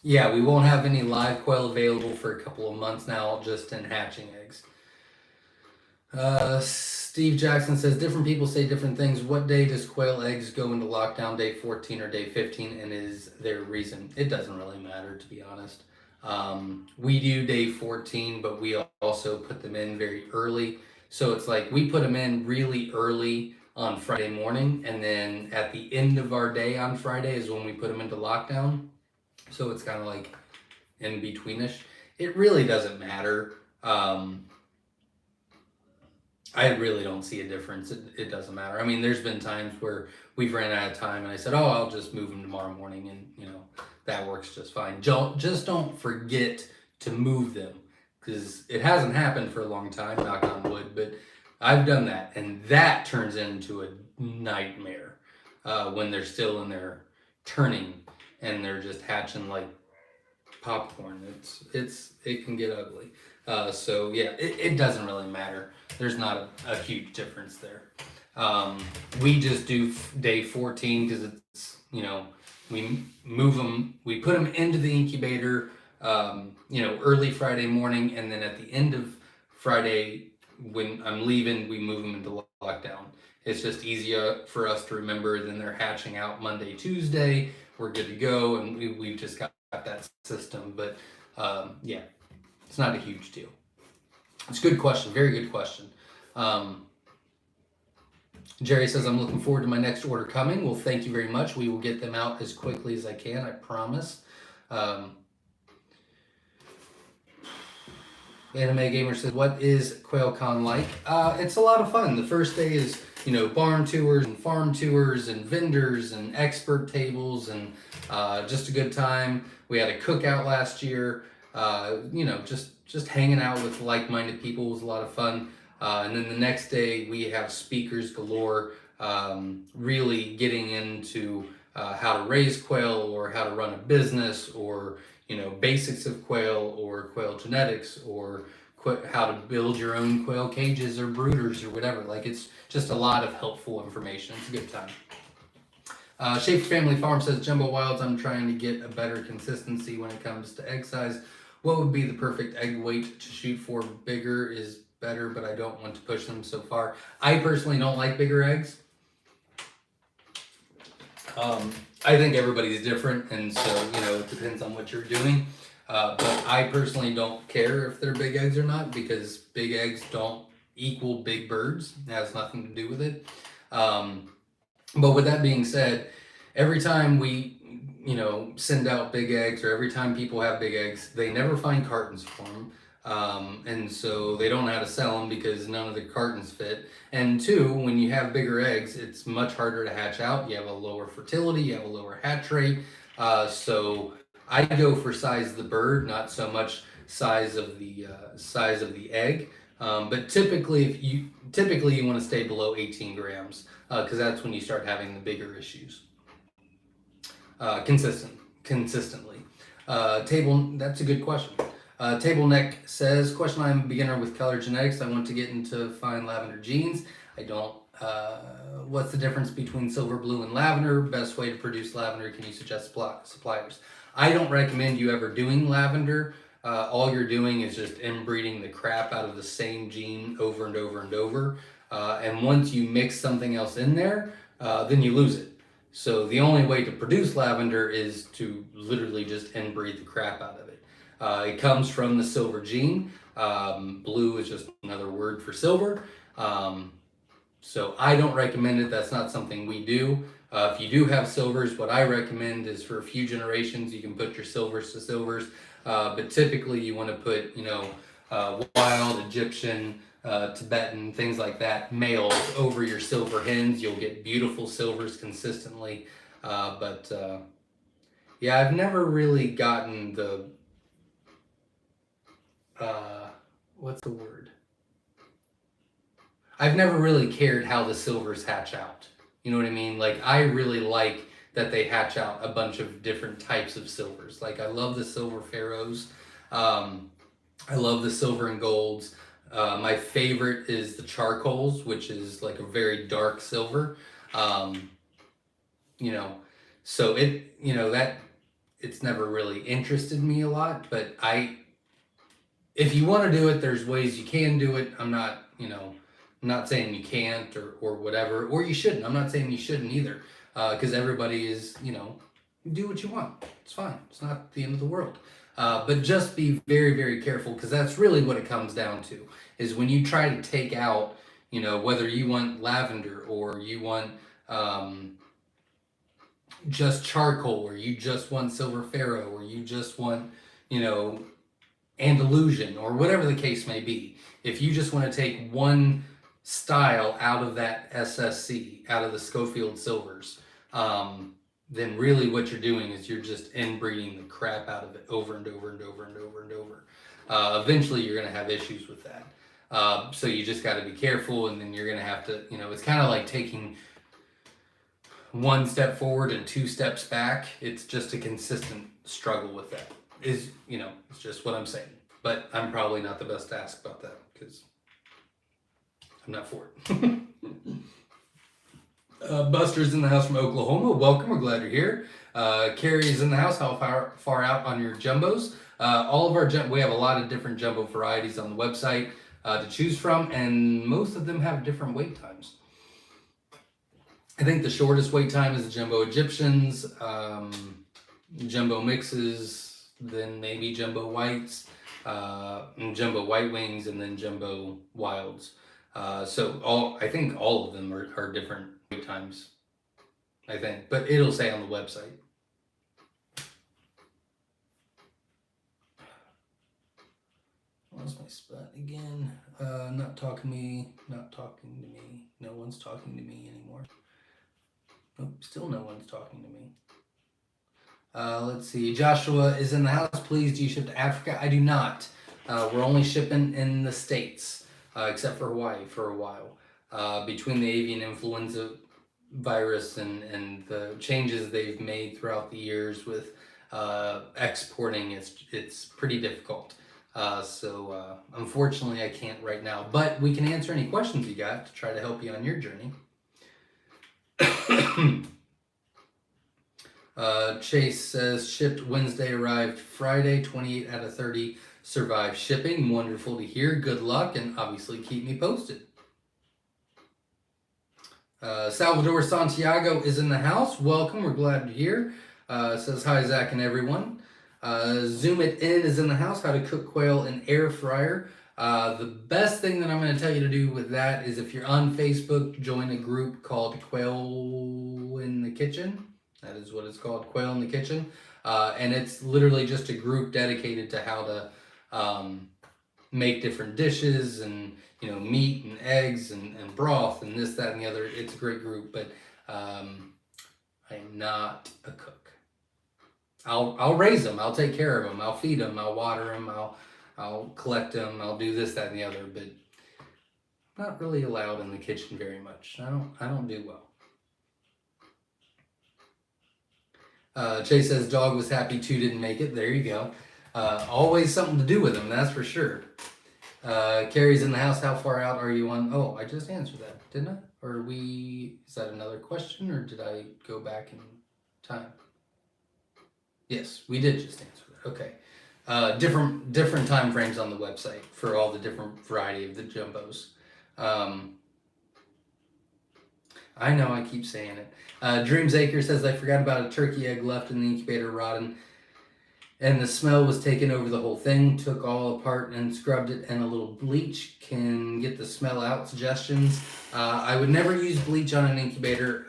Yeah, we won't have any live quail available for a couple of months now, just in hatching eggs. Steve Jackson says, different people say different things. What day does quail eggs go into lockdown, day 14 or day 15, and is there a reason? It doesn't really matter, to be honest. We do day 14, but we also put them in very early. So it's like we put them in really early on Friday morning, and then at the end of our day on Friday is when we put them into lockdown. So it's kind of like in betweenish. It really doesn't matter. I really don't see a difference. It doesn't matter. I mean, there's been times where we've ran out of time and I said, oh, I'll just move them tomorrow morning, and that works just fine. Just don't forget to move them, because it hasn't happened for a long time, knock on wood, but I've done that, and that turns into a nightmare when they're still in their turning and they're just hatching like popcorn. It can get ugly. So yeah, it doesn't really matter. There's not a huge difference there. We just do day 14 because it's, we move them, we put them into the incubator, early Friday morning, and then at the end of Friday, when I'm leaving, we move them into lockdown. It's just easier for us to remember. Then they're hatching out Monday, Tuesday. We're good to go, and we've just got that system. But yeah, it's not a huge deal. It's a good question, very good question. Jerry says, I'm looking forward to my next order coming. Well, thank you very much. We will get them out as quickly as I can, I promise. Anime Gamer says, what is QuailCon like? It's a lot of fun. The first day is, barn tours and farm tours and vendors and expert tables and just a good time. We had a cookout last year. Just hanging out with like-minded people was a lot of fun. And then the next day we have speakers galore, really getting into how to raise quail or how to run a business or basics of quail or quail genetics or how to build your own quail cages or brooders or whatever. Like, it's just a lot of helpful information. It's a good time. Schaefer Family Farm says, Jumbo Wilds, I'm trying to get a better consistency when it comes to egg size. What would be the perfect egg weight to shoot for? Bigger is better, but I don't want to push them so far. I personally don't like bigger eggs. I think everybody's different, and so, it depends on what you're doing. But I personally don't care if they're big eggs or not, because big eggs don't equal big birds. It has nothing to do with it. But with that being said, every time we, send out big eggs, or every time people have big eggs, they never find cartons for them. And so they don't know how to sell them because none of the cartons fit. And two, when you have bigger eggs, it's much harder to hatch out. You have a lower fertility, you have a lower hatch rate. So I go for size of the bird, not so much size of the egg. But typically you want to stay below 18 grams because that's when you start having the bigger issues. Consistently. That's a good question. Table Neck says, question, I'm a beginner with color genetics. I want to get into fine lavender genes. I don't, what's the difference between silver, blue, and lavender? Best way to produce lavender, can you suggest suppliers? I don't recommend you ever doing lavender. All you're doing is just inbreeding the crap out of the same gene over and over and over. And once you mix something else in there, then you lose it. So the only way to produce lavender is to literally just inbreed the crap out of it. It comes from the silver gene. Blue is just another word for silver. So I don't recommend it. That's not something we do. If you do have silvers, what I recommend is for a few generations, you can put your silvers to silvers. But typically you want to put, wild, Egyptian, Tibetan, things like that, males over your silver hens. You'll get beautiful silvers consistently. Yeah, I've never really gotten the, what's the word? I've never really cared how the silvers hatch out. You know what I mean? Like, I really like that they hatch out a bunch of different types of silvers. Like, I love the silver pharaohs. I love the silver and golds. My favorite is the charcoals, which is like a very dark silver. So it's never really interested me a lot, but if you want to do it, there's ways you can do it. I'm not saying you can't or whatever, or you shouldn't. I'm not saying you shouldn't either, because everybody is, do what you want. It's fine. It's not the end of the world. But just be very, very careful, because that's really what it comes down to, is when you try to take out, whether you want lavender or you want just charcoal, or you just want silver pharaoh, or you just want, Andalusian, or whatever the case may be. If you just want to take one style out of that SSC, out of the Schofield silvers, then really what you're doing is you're just inbreeding the crap out of it over and over and over and over and over. Eventually you're going to have issues with that. So you just got to be careful, and then you're going to have to, it's kind of like taking one step forward and two steps back. It's just a consistent struggle with that. It's just what I'm saying. But I'm probably not the best to ask about that, because I'm not for it. Buster's in the house from Oklahoma. Welcome. We're glad you're here. Carrie is in the house. How far out on your jumbos? All of our we have a lot of different jumbo varieties on the website to choose from, and most of them have different wait times. I think the shortest wait time is the Jumbo Egyptians, Jumbo Mixes, then maybe Jumbo Whites, and Jumbo White Wings, and then Jumbo Wilds. So I think all of them are different wait times, I think, but it'll say on the website. Lost my spot again. Not talking to me. No one's talking to me anymore. Nope, still no one's talking to me. Let's see. Joshua is in the house. Please, do you ship to Africa? I do not. We're only shipping in the States, except for Hawaii for a while. Between the avian influenza virus and the changes they've made throughout the years with exporting, it's pretty difficult. So unfortunately, I can't right now. But we can answer any questions you got to try to help you on your journey. Chase says, shipped Wednesday, arrived Friday, 28 out of 30 survived shipping. Wonderful to hear. Good luck, and obviously keep me posted. Salvador Santiago is in the house. Welcome. We're glad you're here. Says, hi, Zach and everyone. Zoom It In is in the house. How to cook quail in air fryer. The best thing that I'm going to tell you to do with that is if you're on Facebook, join a group called Quail in the Kitchen. That is what it's called, Quail in the Kitchen. And it's literally just a group dedicated to how to make different dishes and, you know, meat and eggs and broth and this, that, and the other. It's a great group, but I am not a cook. I'll raise them. I'll take care of them. I'll feed them. I'll water them. I'll collect them. I'll do this, that, and the other, but not really allowed in the kitchen very much. I don't do well. Chase says, dog was happy 2 didn't make it. There you go. Always something to do with them, that's for sure. Carrie's in the house. How far out are you on? Oh, I just answered that, didn't I? Or is that another question, or did I go back in time? Yes, we did just answer that. Okay. Different time frames on the website for all the different variety of the jumbos. I know I keep saying it. Dreams Acre says, I forgot about a turkey egg left in the incubator rotten, and the smell was taking over the whole thing. Took all apart and scrubbed it, and a little bleach can get the smell out. Suggestions? I would never use bleach on an incubator.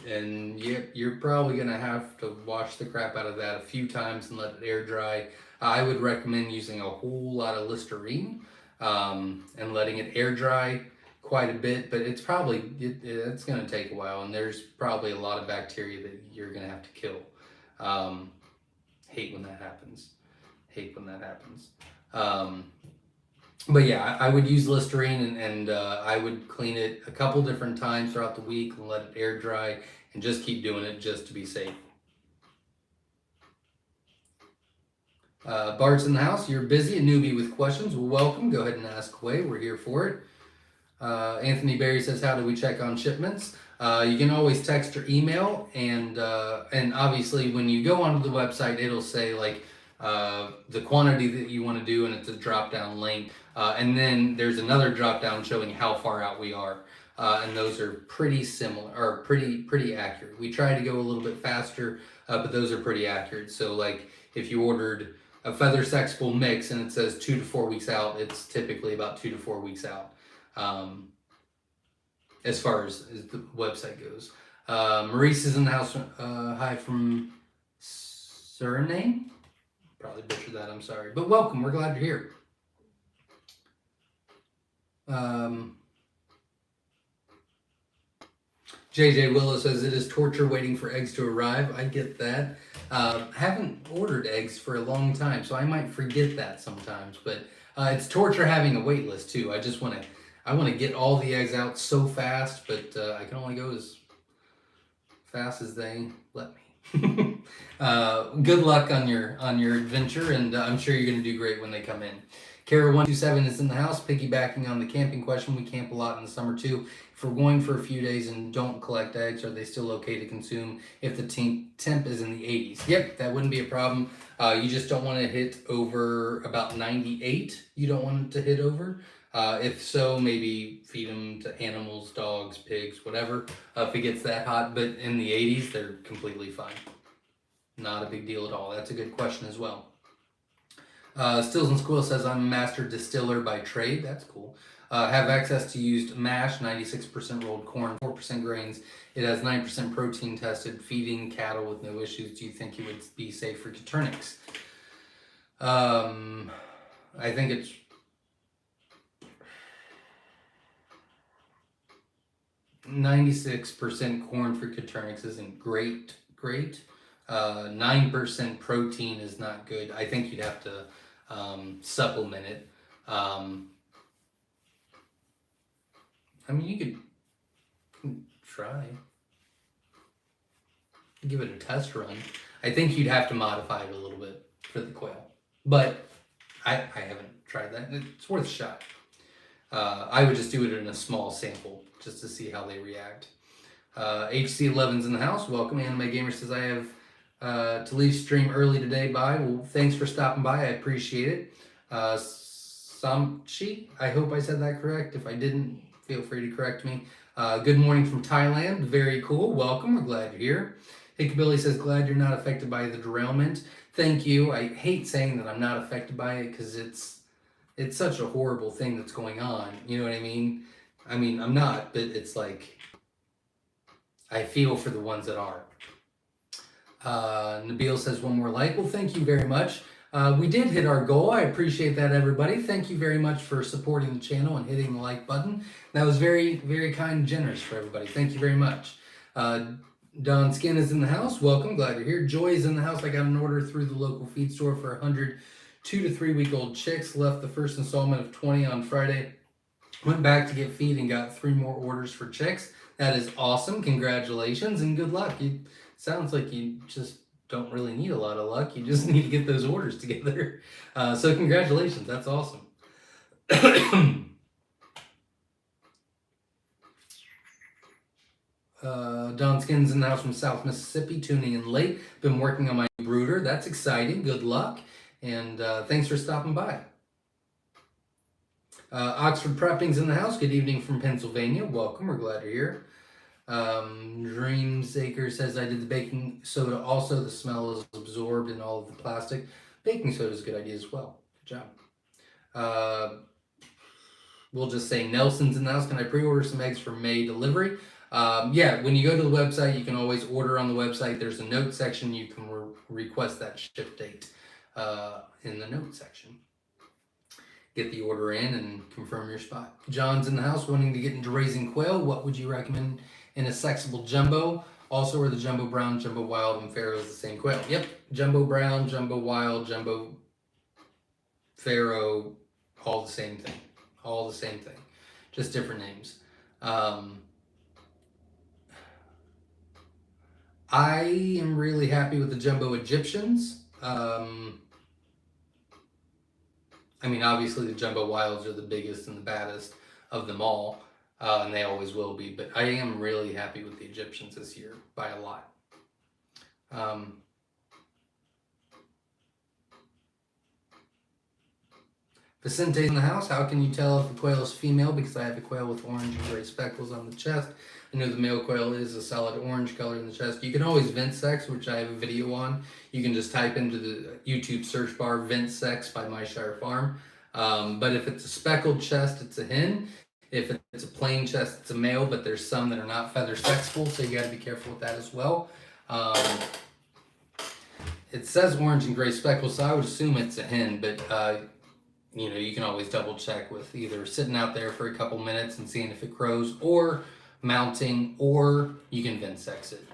And you're probably going to have to wash the crap out of that a few times and let it air dry. I would recommend using a whole lot of Listerine and letting it air dry quite a bit, but it's probably, it's going to take a while, and there's probably a lot of bacteria that you're going to have to kill. Hate when that happens. But yeah, I would use Listerine and I would clean it a couple different times throughout the week and let it air dry and just keep doing it just to be safe. Bart's in the house. You're busy, a newbie with questions. Well, welcome. Go ahead and ask away. We're here for it. Anthony Berry says, how do we check on shipments? You can always text or email, and obviously when you go onto the website, it'll say like the quantity that you want to do, and it's a drop-down link. And then there's another drop-down showing how far out we are. And those are pretty similar, or pretty accurate. We try to go a little bit faster, but those are pretty accurate. So like if you ordered a feather sexable mix and it says 2 to 4 weeks out, it's typically about 2 to 4 weeks out. As far as the website goes. Maurice is in the house. Hi from Suriname. Probably butchered that, I'm sorry. But welcome, we're glad you're here. JJ Willow says, it is torture waiting for eggs to arrive. I get that. Haven't ordered eggs for a long time, so I might forget that sometimes. But it's torture having a wait list too. I want to get all the eggs out so fast, but I can only go as fast as they let me. Good luck on your adventure, and I'm sure you're going to do great when they come in. Kara127 is in the house, piggybacking on the camping question. We camp a lot in the summer too. If we're going for a few days and don't collect eggs, are they still okay to consume if the temp is in the 80s? Yep, that wouldn't be a problem. You just don't want to hit over about 98. You don't want it to hit over. If so, maybe feed them to animals, dogs, pigs, whatever, if it gets that hot. But in the 80s, they're completely fine. Not a big deal at all. That's a good question as well. Stills and Squill says, I'm a master distiller by trade. That's cool. Have access to used mash, 96% rolled corn, 4% grains. It has 9% protein tested, feeding cattle with no issues. Do you think it would be safe for Caternix? I think it's 96% corn for Caternix isn't great. 9% protein is not good. I think you'd have to supplement it. I mean, you could try. Give it a test run. I think you'd have to modify it a little bit for the quail. But I haven't tried that. It's worth a shot. I would just do it in a small sample just to see how they react. HC11's in the house. Welcome. Anime Gamer says, I have to leave stream early today. Bye. Well, thanks for stopping by. I appreciate it. Samchi, I hope I said that correct. If I didn't, feel free to correct me. Good morning from Thailand. Very cool. Welcome. We're glad you're here. Hickabilly says, glad you're not affected by the derailment. Thank you. I hate saying that I'm not affected by it because it's such a horrible thing that's going on. You know what I mean? I mean, I'm not, but it's like, I feel for the ones that are. Nabil says, one more like. Well, thank you very much. We did hit our goal. I appreciate that, everybody. Thank you very much for supporting the channel and hitting the like button. That was very, very kind and generous for everybody. Thank you very much. Don Skin is in the house. Welcome. Glad you're here. Joy is in the house. I got an order through the local feed store for 100 2 to 3 week old chicks. Left the first installment of 20 on Friday. Went back to get feed and got 3 more orders for chicks. That is awesome. Congratulations and good luck. Sounds like you just don't really need a lot of luck. You just need to get those orders together. So congratulations. That's awesome. Don Skins in the house from South Mississippi, tuning in late. Been working on my brooder. That's exciting. Good luck. And thanks for stopping by. Oxford Prepping's in the house. Good evening from Pennsylvania. Welcome. We're glad you're here. Dreamsaker says, I did the baking soda also. The smell is absorbed in all of the plastic. Baking soda is a good idea as well. Good job. We'll just say Nelson's in the house. Can I pre-order some eggs for May delivery? Yeah, when you go to the website, you can always order on the website. There's a note section. You can request that ship date in the note section. Get the order in and confirm your spot. John's in the house wanting to get into raising quail. What would you recommend in a sexable jumbo? Also, are the jumbo brown, jumbo wild, and Pharaoh is the same quail? Yep, jumbo brown, jumbo wild, jumbo Pharaoh, all the same thing. All the same thing, just different names. I am really happy with the jumbo Egyptians. I mean, obviously the jumbo wilds are the biggest and the baddest of them all, and they always will be, but I am really happy with the Egyptians this year by a lot. Vicente's in the house. How can you tell if the quail is female? Because I have a quail with orange and gray speckles on the chest. I know the male quail is a solid orange color in the chest. You can always vent sex, which I have a video on. You can just type into the YouTube search bar, vent sex by Myshire Farm. But if it's a speckled chest, it's a hen. If it's a plain chest, it's a male, but there's some that are not feather sexable, so you got to be careful with that as well. It says orange and gray speckles, so I would assume it's a hen, but you know, you can always double check with either sitting out there for a couple minutes and seeing if it crows, or mounting, or you can vent sex it,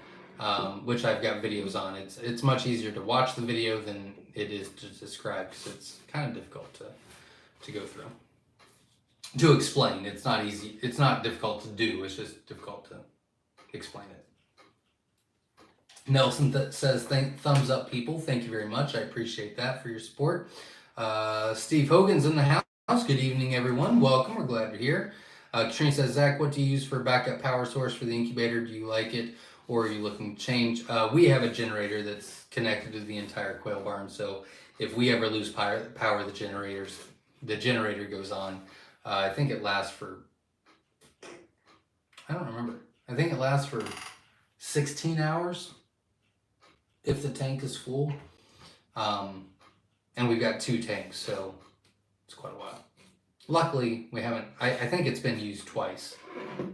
which I've got videos on. It's much easier to watch the video than it is to describe, because it's kind of difficult to go through. To explain, it's not easy. It's not difficult to do. It's just difficult to explain it. Nelson says, thumbs up, people. Thank you very much. I appreciate that for your support. Steve Hogan's in the house. Good evening, everyone. Welcome. We're glad you're here. Katrina says, Zach, what do you use for a backup power source for the incubator? Do you like it, or are you looking to change? We have a generator that's connected to the entire quail barn, so if we ever lose power, the generator goes on. I think it lasts for, I don't remember. I think it lasts for 16 hours if the tank is full. And we've got 2 tanks, so it's quite a while. Luckily, we haven't, I think it's been used twice,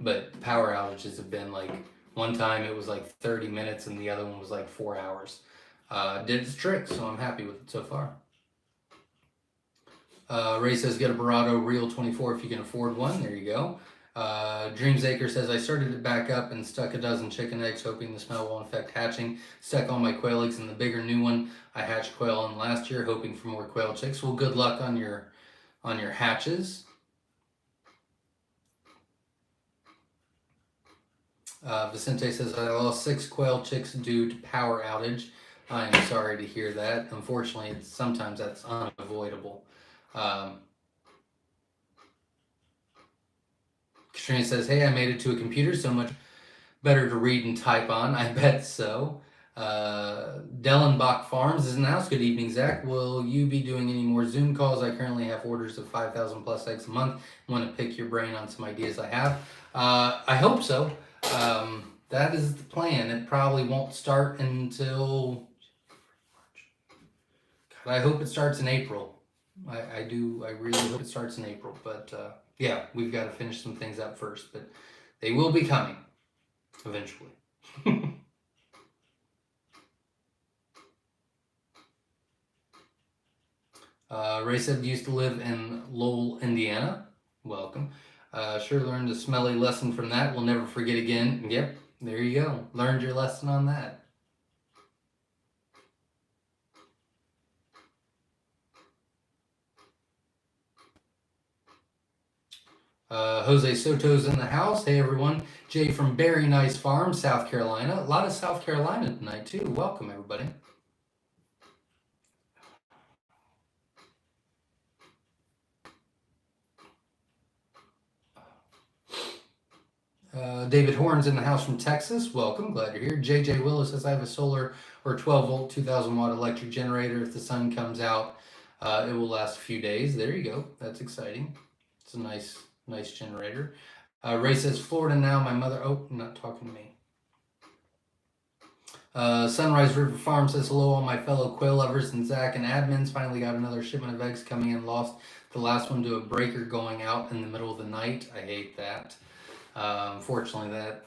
but power outages have been like, one time it was like 30 minutes and the other one was like 4 hours. Did its trick, so I'm happy with it so far. Ray says, get a Barado Real 24 if you can afford one. There you go. Dreamsacre says, I started it back up and stuck a dozen chicken eggs, hoping the smell won't affect hatching. Stuck all my quail eggs in the bigger new one I hatched quail in last year, hoping for more quail chicks. Well, good luck on your hatches. Vicente says, I lost 6 quail chicks due to power outage. I am sorry to hear that. Unfortunately, sometimes that's unavoidable. Katrina says, hey, I made it to a computer, so much better to read and type on. I bet so. Dellenbach Farms is in the house. Good evening, Zach. Will you be doing any more Zoom calls? I currently have orders of 5,000 plus eggs a month. I want to pick your brain on some ideas I have. I hope so. That is the plan. It probably won't start until, God, I hope it starts in April. I really hope it starts in April, but yeah, we've got to finish some things up first, but they will be coming eventually. Ray said, used to live in Lowell, Indiana. Welcome. Sure learned a smelly lesson from that. We'll never forget again. Yep, there you go. Learned your lesson on that. Jose Soto's in the house. Hey, everyone. Jay from Very Nice Farm, South Carolina. A lot of South Carolina tonight, too. Welcome, everybody. David Horn's in the house from Texas. Welcome. Glad you're here. JJ Willis says, I have a solar or 12 volt, 2,000 watt electric generator. If the sun comes out, it will last a few days. There you go. That's exciting. It's a nice generator. Ray says, Florida now. My mother, oh, not talking to me. Sunrise River Farm says, hello, all my fellow quail lovers and Zach and admins. Finally got another shipment of eggs coming in. Lost the last one to a breaker going out in the middle of the night. I hate that. Unfortunately, that,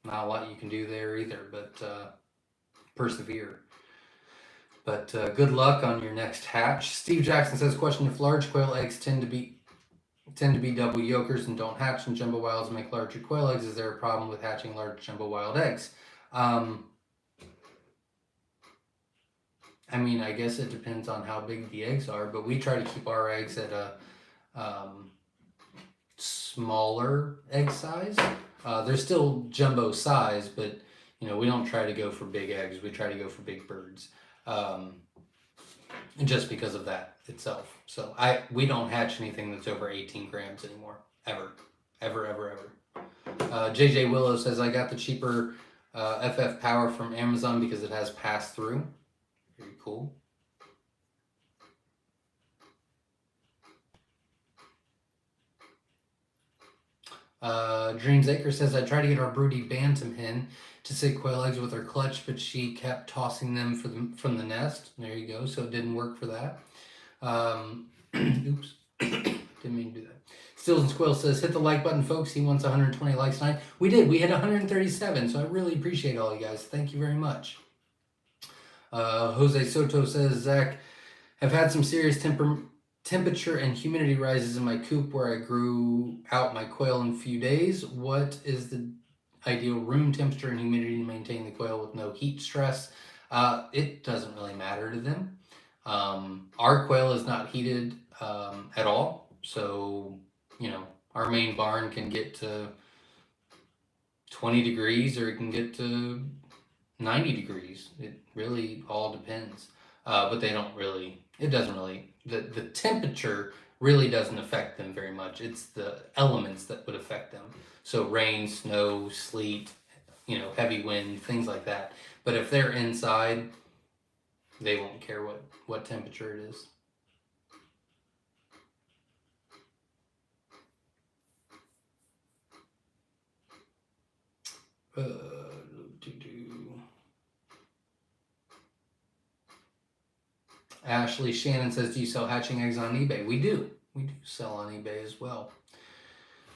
not a lot you can do there either, but persevere. But good luck on your next hatch. Steve Jackson says, question, if large quail eggs tend to be double yolkers and don't hatch, and jumbo wilds make larger quail eggs, is there a problem with hatching large jumbo wild eggs? I mean, I guess it depends on how big the eggs are, but we try to keep our eggs at a smaller egg size. They're still jumbo size, but we don't try to go for big eggs. We try to go for big birds, just because of that itself. So we don't hatch anything that's over 18 grams anymore, ever. JJ Willow says, I got the cheaper FF Power from Amazon because it has pass through. Very cool. Dreamsacre says, I tried to get our broody bantam hen to sit quail eggs with her clutch, but she kept tossing them from the nest. There you go. So it didn't work for that. Oops. Didn't mean to do that. Stills and Squirrel says, hit the like button, folks. He wants 120 likes tonight. We did. We hit 137, so I really appreciate all you guys. Thank you very much. Jose Soto says, Zach, I've had some serious temperature and humidity rises in my coop where I grew out my quail in a few days. What is the ideal room temperature and humidity to maintain the quail with no heat stress? It doesn't really matter to them. Our quail is not heated at all. So, our main barn can get to 20 degrees or it can get to 90 degrees. It really all depends. But they don't really, it doesn't really, the temperature really doesn't affect them very much. It's the elements that would affect them. So rain, snow, sleet, heavy wind, things like that. But if they're inside, they won't care what temperature it is. Ashley Shannon says, do you sell hatching eggs on eBay? We do. We do sell on eBay as well.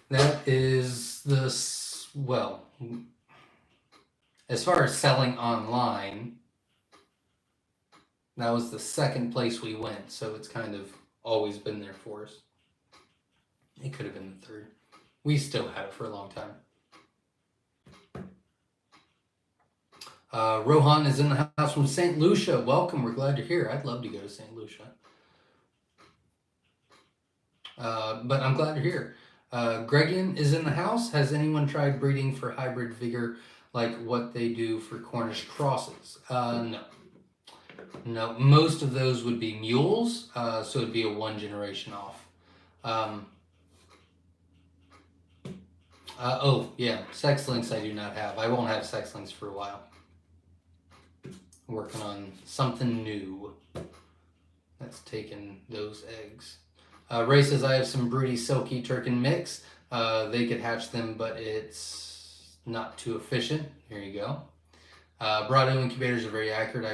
That is well, as far as selling online, that was the second place we went, so it's kind of always been there for us. It could have been the third. We still had it for a long time. Rohan is in the house from St. Lucia. Welcome. We're glad you're here. I'd love to go to St. Lucia. But I'm glad you're here. Gregian is in the house. Has anyone tried breeding for hybrid vigor like what they do for Cornish crosses? No. No. Most of those would be mules, so it'd be a one generation off. Oh, yeah. Sex links I do not have. I won't have sex links for a while. Working on something new that's taken those eggs. Ray says, I have some broody silky Turkin mix. They could hatch them, but it's not too efficient. Here you go. Brado incubators are very accurate.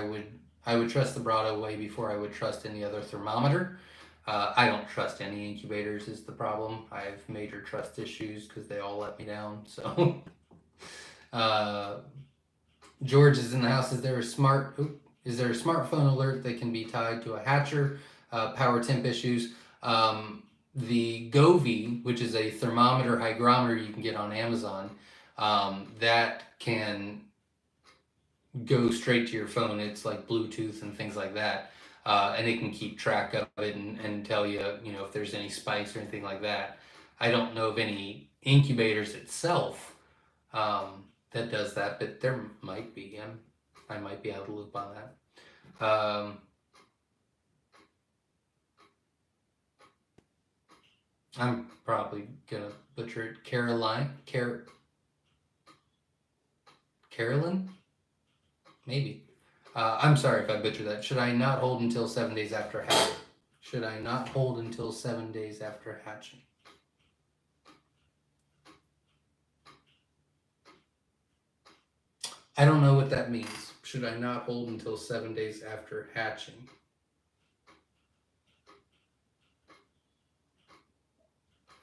I would trust the Brado way before I would trust any other thermometer. I don't trust any incubators is the problem. I have major trust issues because they all let me down. So George is in the house. Is there a smartphone alert that can be tied to a hatcher? Power temp issues. The Govee, which is a thermometer hygrometer you can get on Amazon, that can go straight to your phone. It's like Bluetooth and things like that. And it can keep track of it and tell you, if there's any spikes or anything like that. I don't know of any incubators itself that does that, but there might be. I might be out of the loop on that. I'm probably gonna butcher it. Carolyn? Maybe. I'm sorry if I butchered that. Should I not hold until 7 days after hatching? Should I not hold until 7 days after hatching? I don't know what that means. Should I not hold until 7 days after hatching?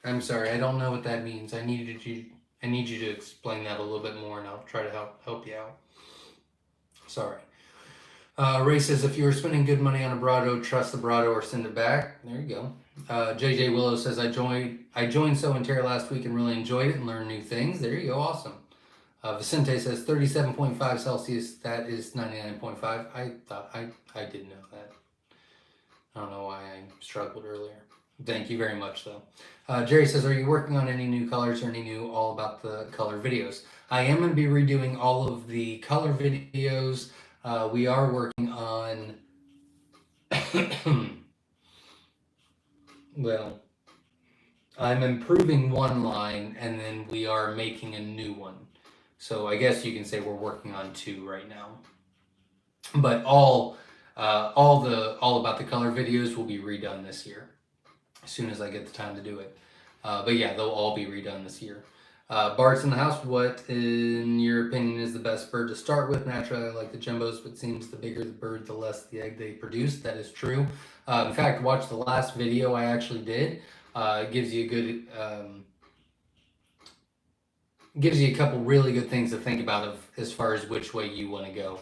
I'm sorry, I don't know what that means. I need you to explain that a little bit more, and I'll try to help you out. Sorry. Ray says, if you were spending good money on a Brado, trust the Brado or send it back. There you go. JJ Willow says, I joined So and Terra last week and really enjoyed it and learned new things. There you go. Awesome. Vicente says 37.5 Celsius. That is 99.5. I thought I didn't know that. I don't know why I struggled earlier. Thank you very much, though. Jerry says, are you working on any new colors or any new all about the color videos? I am going to be redoing all of the color videos. We are working on, well, I'm improving one line and then we are making a new one. So I guess you can say we're working on two right now. But all about the color videos will be redone this year as soon as I get the time to do it. But yeah, they'll all be redone this year. Bart's in the house. What, in your opinion, is the best bird to start with? Naturally, I like the jumbos, but it seems the bigger the bird, the less the egg they produce. That is true. In fact, watch the last video I actually did. It gives you a good, gives you a couple really good things to think about as far as which way you want to go.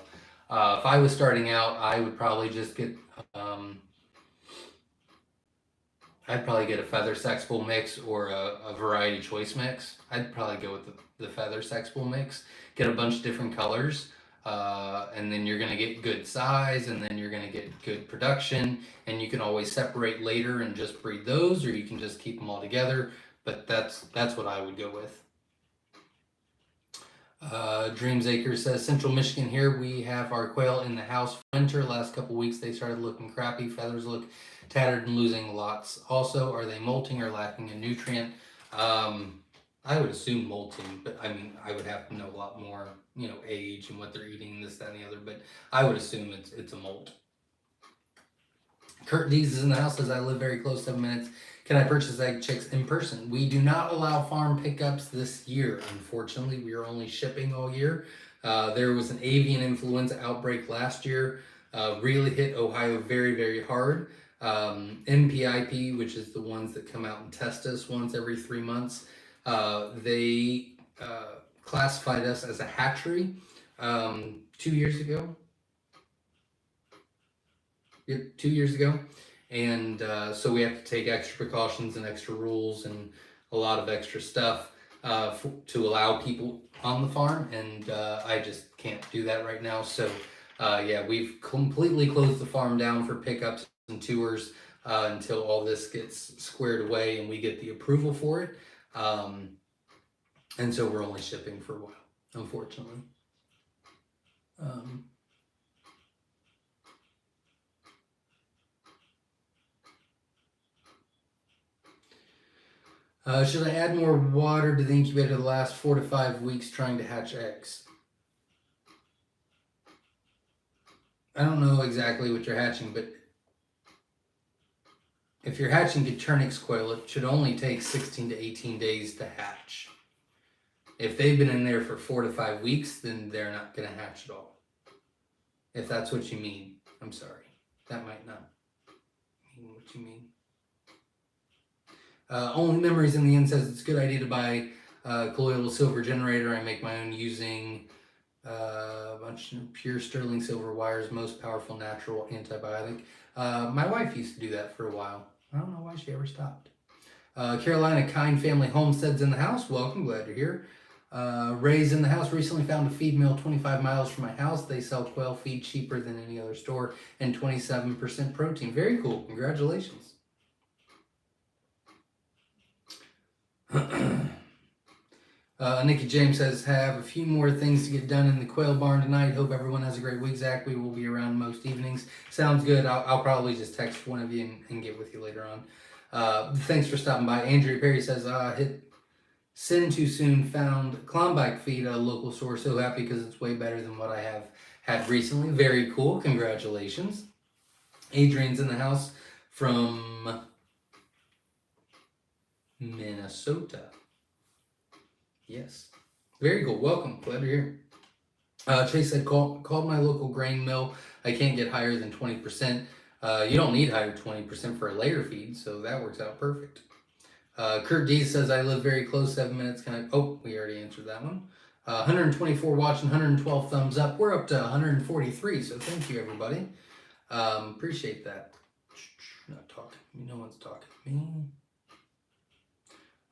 If I was starting out, I would probably just get, I'd probably get a feather sexable mix or a variety choice mix. I'd probably go with the feather sexable mix. Get a bunch of different colors, and then you're gonna get good size, and then you're gonna get good production, and you can always separate later and just breed those, or you can just keep them all together. But that's what I would go with. Dreams Acre says, Central Michigan here, we have our quail in the house for winter. Last couple weeks they started looking crappy. Feathers look tattered and losing lots. Also, are they molting or lacking a nutrient? I would assume molting, but I mean, I would have to know a lot more, age and what they're eating, this, that, and the other, but I would assume it's a molt. Kurt Dees is in the house, says I live very close, 7 minutes. Can I purchase egg chicks in person? We do not allow farm pickups this year, unfortunately. We are only shipping all year. There was an avian influenza outbreak last year, really hit Ohio very, very hard. MPIP, which is the ones that come out and test us once every 3 months, they classified us as a hatchery 2 years ago. 2 years ago. And so we have to take extra precautions and extra rules and a lot of extra stuff to allow people on the farm. And I just can't do that right now. So yeah, we've completely closed the farm down for pickups and tours until all this gets squared away and we get the approval for it. And so we're only shipping for a while, unfortunately. Should I add more water to the incubator the last 4 to 5 weeks trying to hatch eggs? I don't know exactly what you're hatching, but if you're hatching Caturnix quail, it should only take 16 to 18 days to hatch. If they've been in there for 4 to 5 weeks, then they're not going to hatch at all. If that's what you mean, I'm sorry. That might not mean what you mean. Only Memories in the End says it's a good idea to buy a colloidal silver generator. I make my own using a bunch of pure sterling silver wires, most powerful natural antibiotic. My wife used to do that for a while. I don't know why she ever stopped. Carolina Kind Family Homesteads in the house. Welcome, glad you're here. Ray's in the house. Recently found a feed mill 25 miles from my house. They sell quail feed cheaper than any other store and 27% protein. Very cool. Congratulations. Nikki James says, have a few more things to get done in the quail barn tonight. Hope everyone has a great week. Zach, we will be around most evenings. Sounds good. I'll probably just text one of you and get with you later on. Thanks for stopping by. Andrea Perry says, hit sin too soon, found Klondike feed at a local store. So happy because it's way better than what I have had recently. Very cool. Congratulations. Adrian's in the house from Minnesota. Yes. Very cool. Welcome. Glad you're here. Chase said, called my local grain mill. I can't get higher than 20%. You don't need higher 20% for a layer feed, so that works out perfect. Kurt D says, I live very close, 7 minutes. Oh, we already answered that one. 124 watching, 112 thumbs up. We're up to 143, so thank you, everybody. Appreciate that. Not talking. No one's talking to me.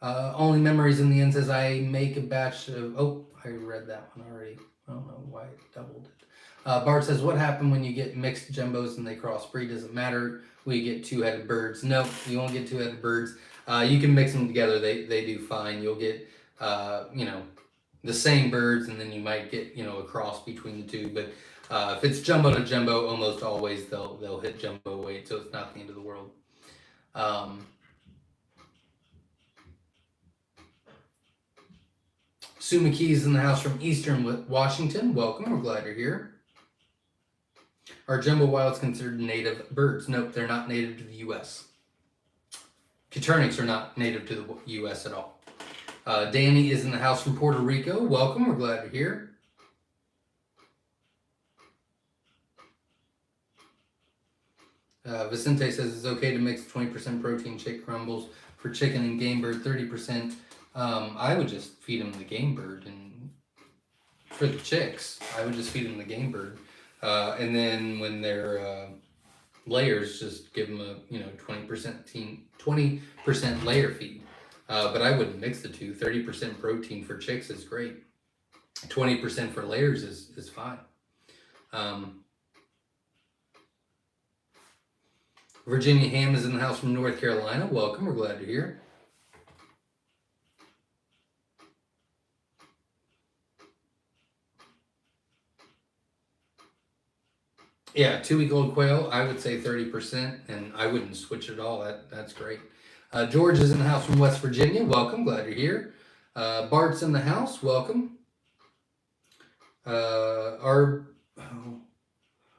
Only Memories in the End says, I make a batch of... Oh, I read that one already. I don't know why it doubled it. Bart says, what happened when you get mixed jumbos and they crossbreed? Does it matter? We get two-headed birds. No, you won't get two-headed birds. You can mix them together. They do fine. You'll get, the same birds, and then you might get, a cross between the two. But if it's jumbo to jumbo, almost always they'll hit jumbo weight, so it's not the end of the world. Sue McKee's in the house from Eastern Washington. Welcome. We're glad you're here. Are jumbo wilds considered native birds? Nope, they're not native to the U.S. Caturnix are not native to the U.S. at all. Danny is in the house from Puerto Rico. Welcome. We're glad you're here. Vicente says it's okay to mix 20% protein chick crumbles for chicken and game bird, 30%. I would just feed them the game bird, and for the chicks, I would just feed them the game bird. And then when they're layers, just give them a 20% layer feed. But I wouldn't mix the two. 30% protein for chicks is great. 20% for layers is fine. Virginia Ham is in the house from North Carolina. Welcome. We're glad you're here. Yeah, 2-week-old quail, I would say 30%, and I wouldn't switch at all. That's great. George is in the house from West Virginia. Welcome. Glad you're here. Bart's in the house. Welcome. Are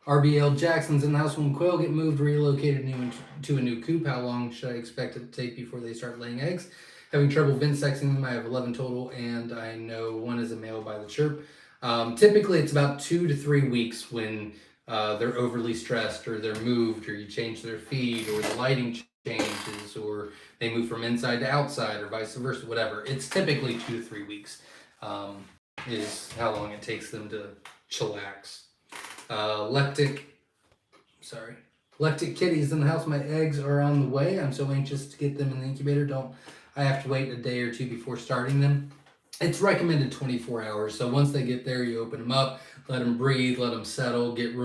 RBL Jackson's in the house. When quail get moved, relocated to a new coop, how long should I expect it to take before they start laying eggs? Having trouble sexing them. I have 11 total, and I know one is a male by the chirp. Typically, it's about 2 to 3 weeks when they're overly stressed, or they're moved, or you change their feed, or the lighting changes, or they move from inside to outside, or vice versa, whatever. It's typically 2 to 3 weeks is how long it takes them to chillax. Lectic kitties in the house. My eggs are on the way. I'm so anxious to get them in the incubator. Don't I have to wait a day or two before starting them? It's recommended 24 hours. So once they get there, you open them up, let them breathe, let them settle, get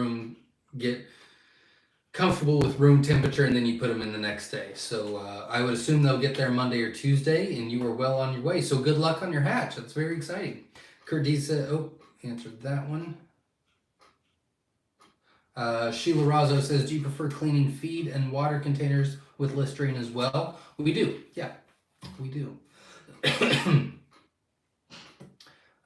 comfortable with room temperature, and then you put them in the next day. So I would assume they'll get there Monday or Tuesday, and you are well on your way. So good luck on your hatch. That's very exciting. Curdisa, answered that one. Sheila Razzo says, do you prefer cleaning feed and water containers with Listerine as well? We do. Yeah, we do.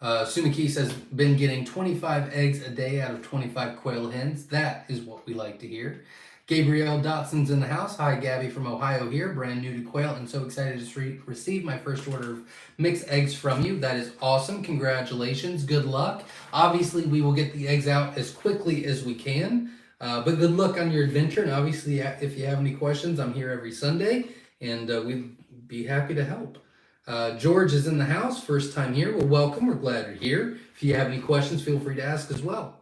Sumiki says, been getting 25 eggs a day out of 25 quail hens. That is what we like to hear. Gabrielle Dotson's in the house. Hi, Gabby from Ohio here, brand new to quail, and so excited to receive my first order of mixed eggs from you. That is awesome. Congratulations. Good luck. Obviously, we will get the eggs out as quickly as we can, but good luck on your adventure. And obviously, if you have any questions, I'm here every Sunday, and we'd be happy to help. George is in the house, first time here. Well, welcome. We're glad you're here. If you have any questions, feel free to ask as well.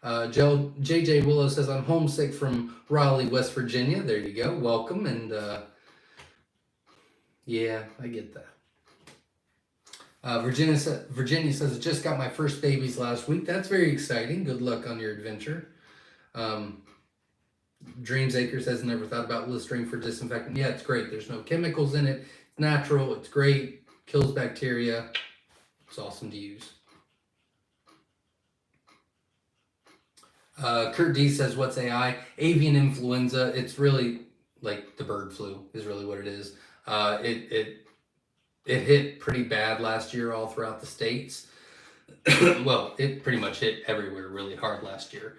JJ Willow says, I'm homesick from Raleigh, West Virginia. There you go. Welcome. And yeah, I get that. Virginia says, I just got my first babies last week. That's very exciting. Good luck on your adventure. Dreams Acre says, never thought about Listerine for disinfectant. Yeah, it's great. There's no chemicals in it. It's natural. It's great. Kills bacteria. It's awesome to use. Kurt D says, what's AI? Avian influenza. It's really like the bird flu is really what it is. It hit pretty bad last year all throughout the states. Well, it pretty much hit everywhere really hard last year.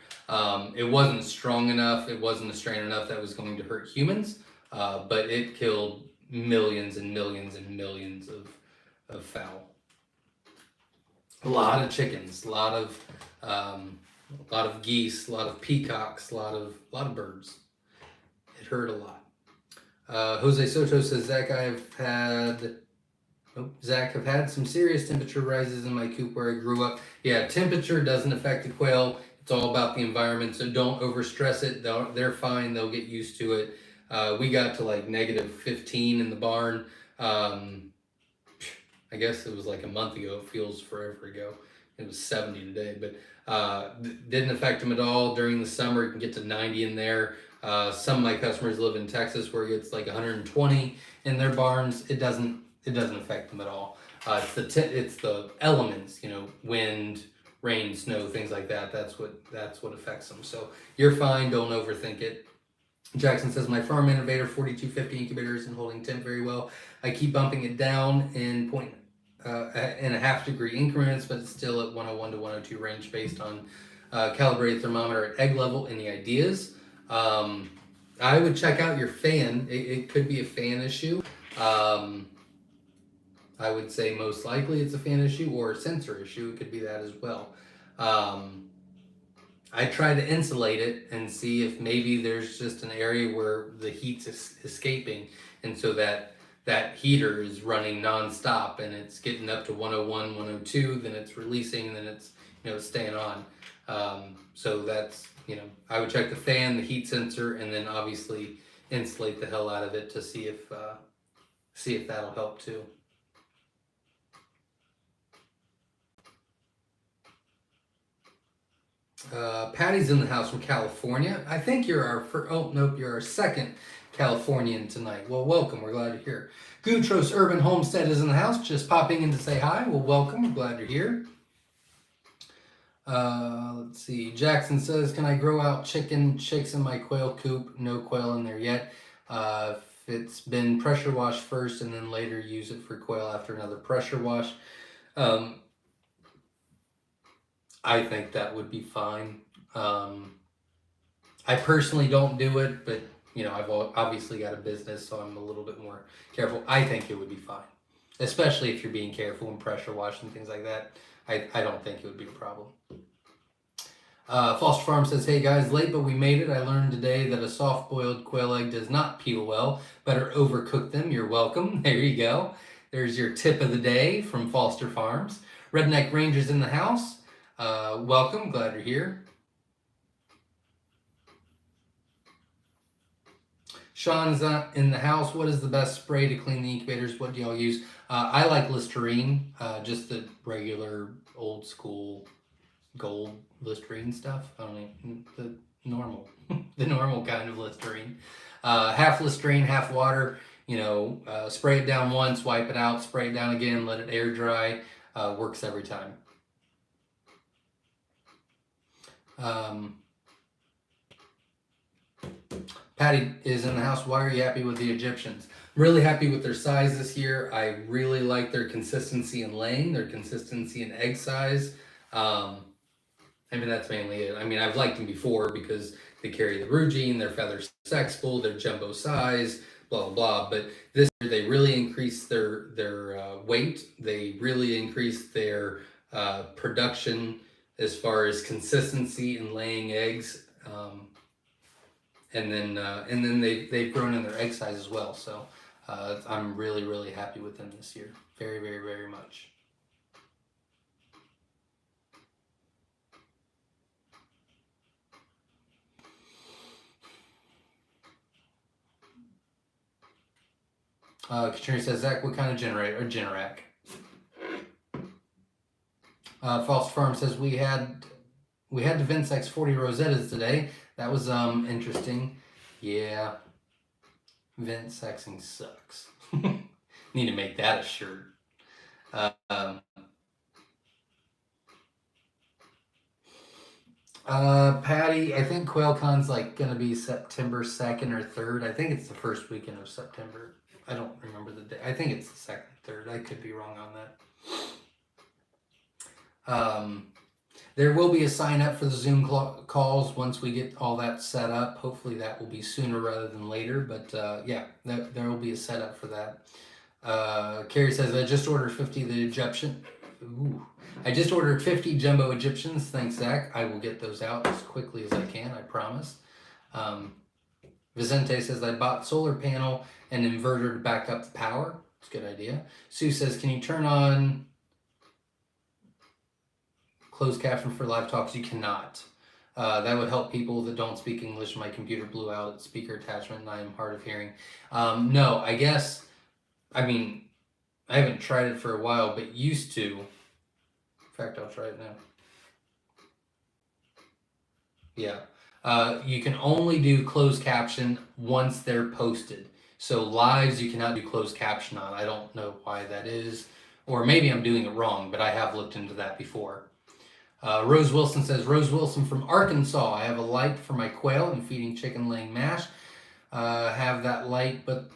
It wasn't strong enough. It wasn't a strain enough that was going to hurt humans, but it killed millions and millions and millions of fowl. A lot of chickens, a lot of geese, a lot of peacocks, a lot of birds. It hurt a lot. Jose Soto says, Zach, I've had some serious temperature rises in my coop where I grew up. Yeah, temperature doesn't affect the quail. It's all about the environment, so don't overstress it. They're fine. They'll get used to it. We got to like negative 15 in the barn. I guess it was like a month ago. It feels forever ago. It was 70 today, but didn't affect them at all. During the summer, it can get to 90 in there. Some of my customers live in Texas where it's like 120 in their barns. It doesn't affect them at all. It's the elements, wind, rain, snow, things like that. That's what affects them. So you're fine. Don't overthink it. Jackson says, my farm innovator 4250 incubator isn't holding temp very well. I keep bumping it down in in a half degree increments, but it's still at 101 to 102 range based on calibrated thermometer at egg level. Any ideas? I would check out your fan. It could be a fan issue. I would say most likely it's a fan issue or a sensor issue. It could be that as well. I try to insulate it and see if maybe there's just an area where the heat's escaping, and so that heater is running nonstop and it's getting up to 101, 102, then it's releasing, and then it's staying on. So that's I would check the fan, the heat sensor, and then obviously insulate the hell out of it to see if that'll help too. Patty's in the house from California. I think you're our first. Oh nope, you're our second Californian tonight. Well, welcome. We're glad you're here. Gutros Urban Homestead is in the house. Just popping in to say hi. Well, welcome. We're glad you're here. Let's see. Jackson says, can I grow out chicks in my quail coop? No quail in there yet. If it's been pressure washed first and then later use it for quail after another pressure wash. I think that would be fine. I personally don't do it, but you know, I've obviously got a business, so I'm a little bit more careful. I think it would be fine, especially if you're being careful and pressure washing things like that. I don't think it would be a problem. Foster Farm says, hey guys, late but we made it. I learned today that a soft-boiled quail egg does not peel well. Better overcook them. You're welcome. There you go. There's your tip of the day from Foster Farms. Redneck Ranger's in the house. Welcome. Glad you're here. Sean's in the house. What is the best spray to clean the incubators? What do y'all use? I like Listerine, just the regular old school gold Listerine stuff. I don't know, the normal, the normal kind of Listerine. Half Listerine, half water. You know, spray it down once, wipe it out, spray it down again, let it air dry. Works every time. Patty is in the house. Why are you happy with the Egyptians? Really happy with their size this year. I really like their consistency in laying, their consistency in egg size. I mean, that's mainly it. I mean, I've liked them before because they carry the brood gene, their feathers sexable, their jumbo size, blah, blah, blah. But this year, they really increased their weight. They really increased their production as far as consistency in laying eggs. And then they've grown in their egg size as well. So I'm really, really happy with them this year. Very, very, very much. Katrina says, Zach, what kind of generator? Or Generac. False Farm says, we had the Vincex 40 Rosettas today. That was interesting. Yeah. Vinsexing sucks. Need to make that a shirt. Patty, I think QuailCon's like gonna be September 2nd or 3rd. I think it's the first weekend of September. I don't remember the day. I think it's the 2nd, 3rd. I could be wrong on that. There will be a sign up for the Zoom calls once we get all that set up. Hopefully that will be sooner rather than later. But yeah, there will be a setup for that. Carrie says, I just ordered 50 of the Egyptian. Ooh. I just ordered 50 jumbo Egyptians. Thanks, Zach. I will get those out as quickly as I can, I promise. Vicente says, I bought solar panel and inverter to back up the power. It's a good idea. Sue says, can you turn on closed caption for live talks? You cannot. That would help people that don't speak English. My computer blew out its speaker attachment and I am hard of hearing. No, I guess, I mean, I haven't tried it for a while, but used to. In fact, I'll try it now. Yeah. You can only do closed caption once they're posted. So lives you cannot do closed caption on. I don't know why that is. Or maybe I'm doing it wrong, but I have looked into that before. Rose Wilson says, Rose Wilson from Arkansas. I have a light for my quail and feeding chicken laying mash. Have that light, but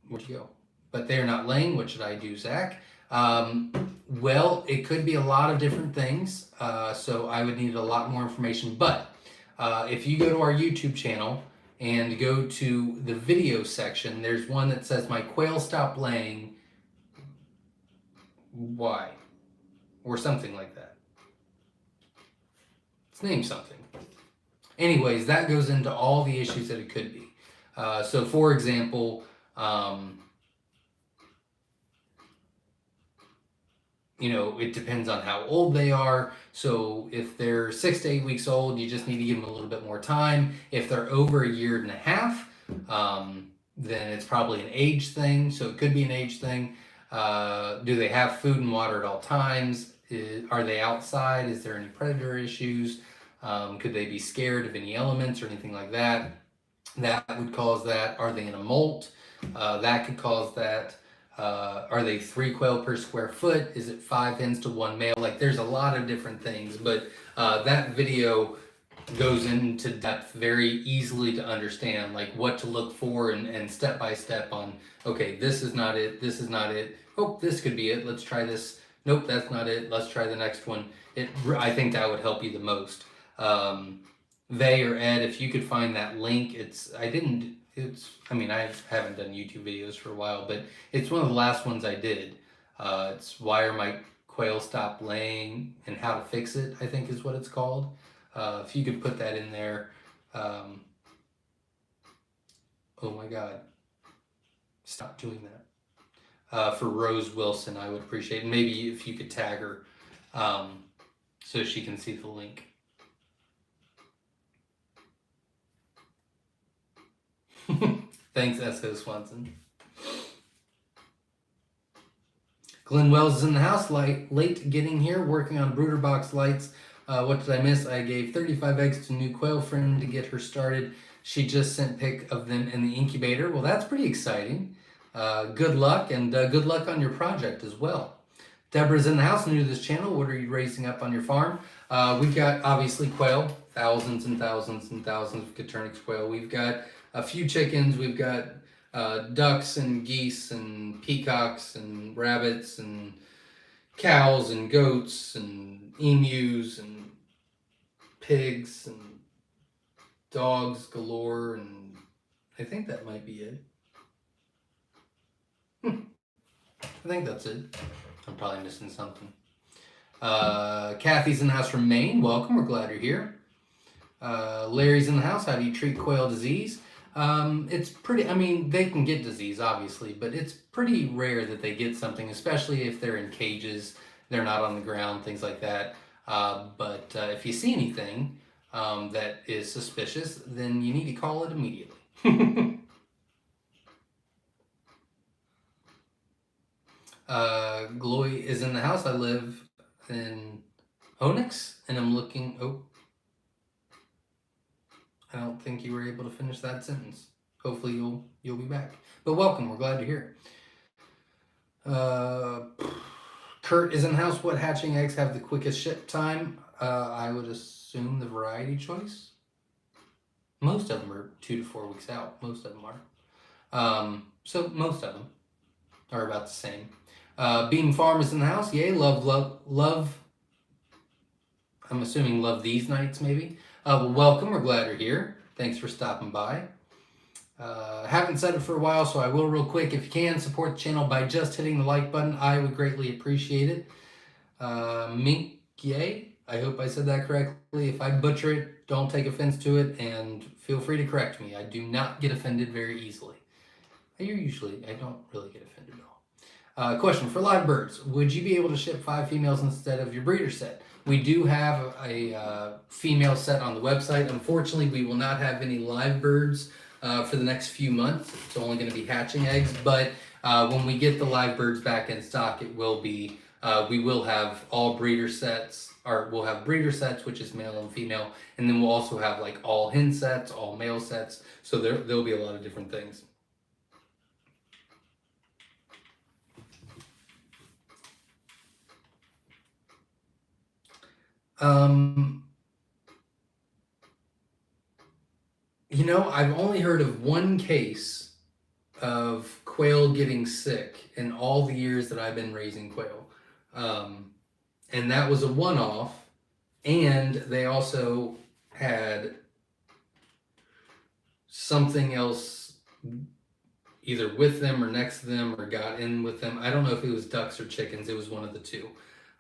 where'd you go? But they're not laying. What should I do, Zach? Well, it could be a lot of different things. So I would need a lot more information. But if you go to our YouTube channel and go to the video section, there's one that says, my quail stopped laying. Why? Or something like that. Let's name something. Anyways, that goes into all the issues that it could be. So for example, you know, it depends on how old they are. So if they're 6 to 8 weeks old, you just need to give them a little bit more time. If they're over a year and a half, then it's probably an age thing. So it could be an age thing. Do they have food and water at all times? Are they outside? Is there any predator issues? Could they be scared of any elements or anything like that? That would cause that. Are they in a molt? That could cause that. Are they 3 quail per square foot? Is it 5 hens to 1 male? Like there's a lot of different things, but that video goes into depth very easily to understand, like what to look for and step by step on, okay, this is not it, this is not it. Oh, this could be it. Let's try this. Nope, that's not it. Let's try the next one. I think that would help you the most. Vay or Ed, if you could find that link, I mean, I haven't done YouTube videos for a while, but it's one of the last ones I did. It's Why Are My Quail Stop Laying and How to Fix It, I think is what it's called. If you could put that in there. Oh my God. Stop doing that. For Rose Wilson, I would appreciate it. Maybe if you could tag her so she can see the link. Thanks, S.O. Swanson. Glenn Wells is in the house, late getting here, working on brooder box lights. What did I miss? I gave 35 eggs to a new quail friend to get her started. She just sent pic of them in the incubator. Well, that's pretty exciting. Good luck, and good luck on your project as well. Deborah's in the house, new to this channel. What are you raising up on your farm? We've got, obviously, quail. Thousands and thousands and thousands of Coturnix quail. We've got a few chickens. We've got ducks and geese and peacocks and rabbits and cows and goats and emus and pigs and dogs galore, and I think that might be it. I think that's it. I'm probably missing something. Kathy's in the house from Maine. Welcome. We're glad you're here. Larry's in the house. How do you treat quail disease? It's pretty, I mean, they can get disease, obviously, but it's pretty rare that they get something, especially if they're in cages, they're not on the ground, things like that. But if you see anything that is suspicious, then you need to call it immediately. Gloy is in the house. I live in Onyx, and I'm looking, I don't think you were able to finish that sentence. Hopefully you'll be back. But welcome, we're glad you're here. Kurt is in the house. What hatching eggs have the quickest ship time? I would assume the variety choice. Most of them are 2 to 4 weeks out. Most of them are. So most of them are about the same. Bean Farm is in the house. Yay, love. I'm assuming love these nights, maybe. Well, welcome. We're glad you're here. Thanks for stopping by. Haven't said it for a while, so I will real quick. If you can, support the channel by just hitting the like button. I would greatly appreciate it. Mink Yay, I hope I said that correctly. If I butcher it, don't take offense to it, and feel free to correct me. I do not get offended very easily. I don't really get offended at all. Question for live birds. Would you be able to ship 5 females instead of your breeder set? We do have a female set on the website. Unfortunately, we will not have any live birds for the next few months. It's only going to be hatching eggs, but when we get the live birds back in stock, it will be, we will have all breeder sets, or we'll have breeder sets, which is male and female, and then we'll also have like all hen sets, all male sets, so there'll be a lot of different things. You know, I've only heard of one case of quail getting sick in all the years that I've been raising quail. And that was a one-off, and they also had something else either with them or next to them or got in with them. I don't know if it was ducks or chickens. It was one of the two.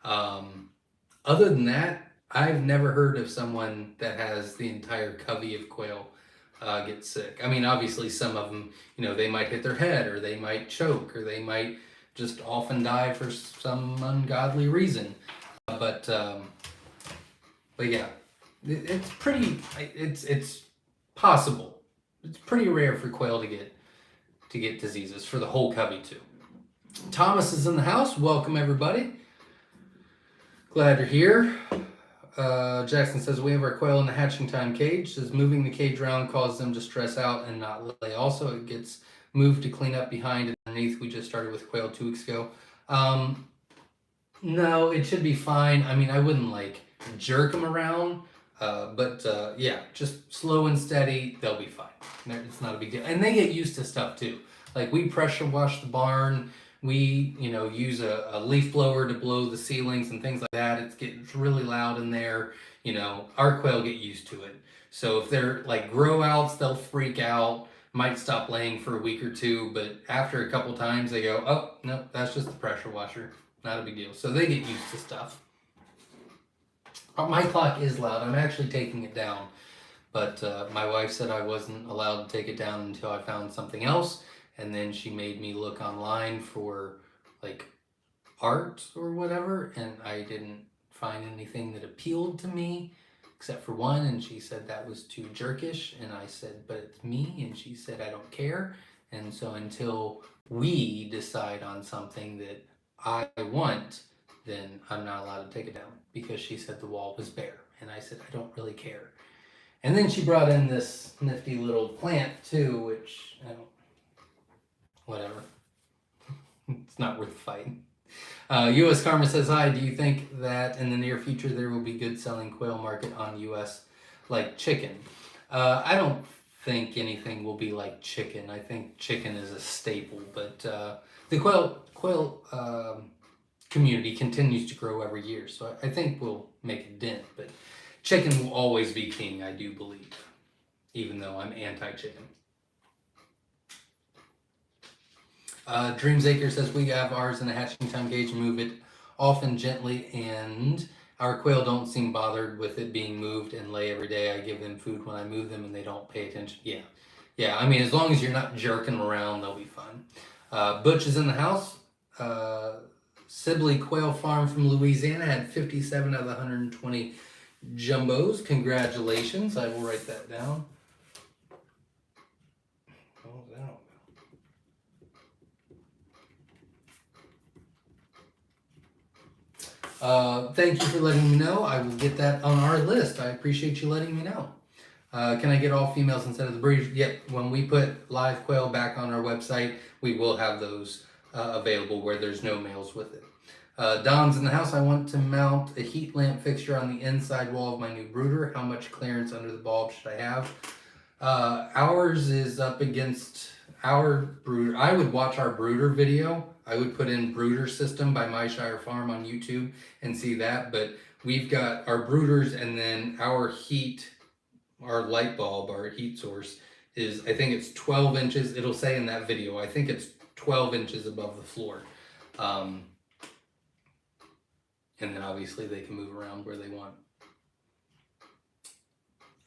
Other than that, I've never heard of someone that has the entire covey of quail get sick. I mean, obviously some of them, you know, they might hit their head, or they might choke, or they might just often die for some ungodly reason. But yeah, it's pretty, it's possible. It's pretty rare for quail to get diseases, for the whole covey too. Thomas is in the house. Welcome everybody. Glad you're here. Jackson says, we have our quail in the hatching time cage. Says, moving the cage around causes them to stress out and not lay. Also, it gets moved to clean up behind and underneath. We just started with quail 2 weeks ago. No, it should be fine. I mean, I wouldn't like jerk them around, but yeah, just slow and steady. They'll be fine. It's not a big deal. And they get used to stuff too. Like, we pressure wash the barn. We, you know, use a leaf blower to blow the ceilings and things like that. It gets really loud in there. you know, our quail get used to it. So if they're like grow outs, they'll freak out, might stop laying for a week or two, but after a couple times they go, oh, no, that's just the pressure washer. Not a big deal. So they get used to stuff. My clock is loud. I'm actually taking it down. But my wife said I wasn't allowed to take it down until I found something else. And then she made me look online for like art or whatever. And I didn't find anything that appealed to me except for one. And she said that was too jerkish. And I said, but it's me. And she said, I don't care. And so until we decide on something that I want, then I'm not allowed to take it down, because she said the wall was bare. And I said, I don't really care. And then she brought in this nifty little plant too, which, I don't, whatever. It's not worth fighting. U.S. Karma says, hi, do you think that in the near future there will be good selling quail market on U.S. like chicken? I don't think anything will be like chicken. I think chicken is a staple, but the quail community continues to grow every year, so I think we'll make a dent, but chicken will always be king, I do believe, even though I'm anti-chicken. Dreamsacre says, we have ours in a hatching time cage, move it often gently, and our quail don't seem bothered with it being moved and lay every day. I give them food when I move them and they don't pay attention. Yeah, I mean, as long as you're not jerking them around, they'll be fine. Butch is in the house. Sibley Quail Farm from Louisiana had 57 out of the 120 jumbos. Congratulations. I will write that down. Oh, thank you for letting me know. I will get that on our list. I appreciate you letting me know. Can I get all females instead of the breeders? Yep, when we put live quail back on our website, we will have those available where there's no males with it. Don's in the house. I want to mount a heat lamp fixture on the inside wall of my new brooder. How much clearance under the bulb should I have? Ours is up against our brooder. I would watch our brooder video. I would put in brooder system by Myshire Farm on YouTube and see that, but we've got our brooders, and then our heat, our light bulb, our heat source is, I think it's 12 inches. It'll say in that video, I think it's 12 inches above the floor. And then obviously they can move around where they want.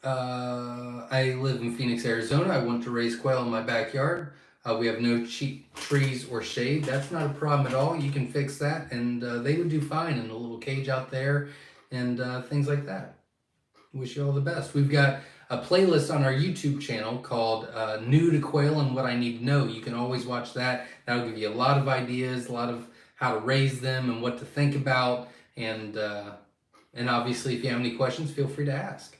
I live in Phoenix, Arizona. I want to raise quail in my backyard. We have no cheap trees or shade. That's not a problem at all. You can fix that, and they would do fine in a little cage out there and things like that. Wish you all the best. We've got a playlist on our YouTube channel called New to Quail and What I Need to Know. You can always watch that. That'll give you a lot of ideas, a lot of how to raise them and what to think about. And obviously, if you have any questions, feel free to ask.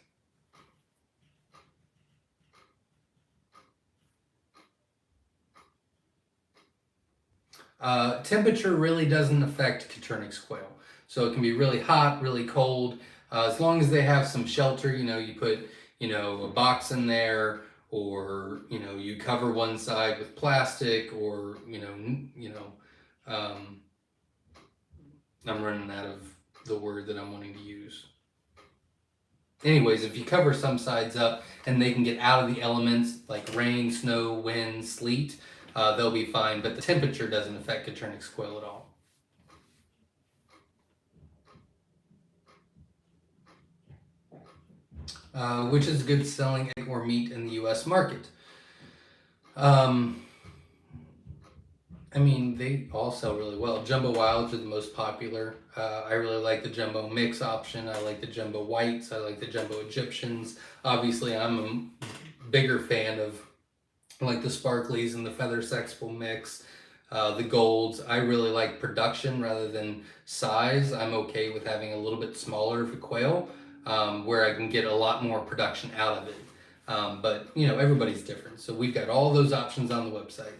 Temperature really doesn't affect Coturnix quail. So it can be really hot, really cold. As long as they have some shelter, you put, a box in there, or, you cover one side with plastic, or, I'm running out of the word that I'm wanting to use. Anyways, if you cover some sides up and they can get out of the elements like rain, snow, wind, sleet, they'll be fine, but the temperature doesn't affect Coturnix quail at all. Which is good selling egg or meat in the U.S. market? I mean, they all sell really well. Jumbo Wilds are the most popular. I really like the Jumbo Mix option. I like the Jumbo Whites. I like the Jumbo Egyptians. Obviously, I'm a bigger fan of like the Sparklies and the Feather Sexable Mix, the Golds. I really like production rather than size. I'm okay with having a little bit smaller of a quail, where I can get a lot more production out of it. But, everybody's different. So we've got all those options on the website.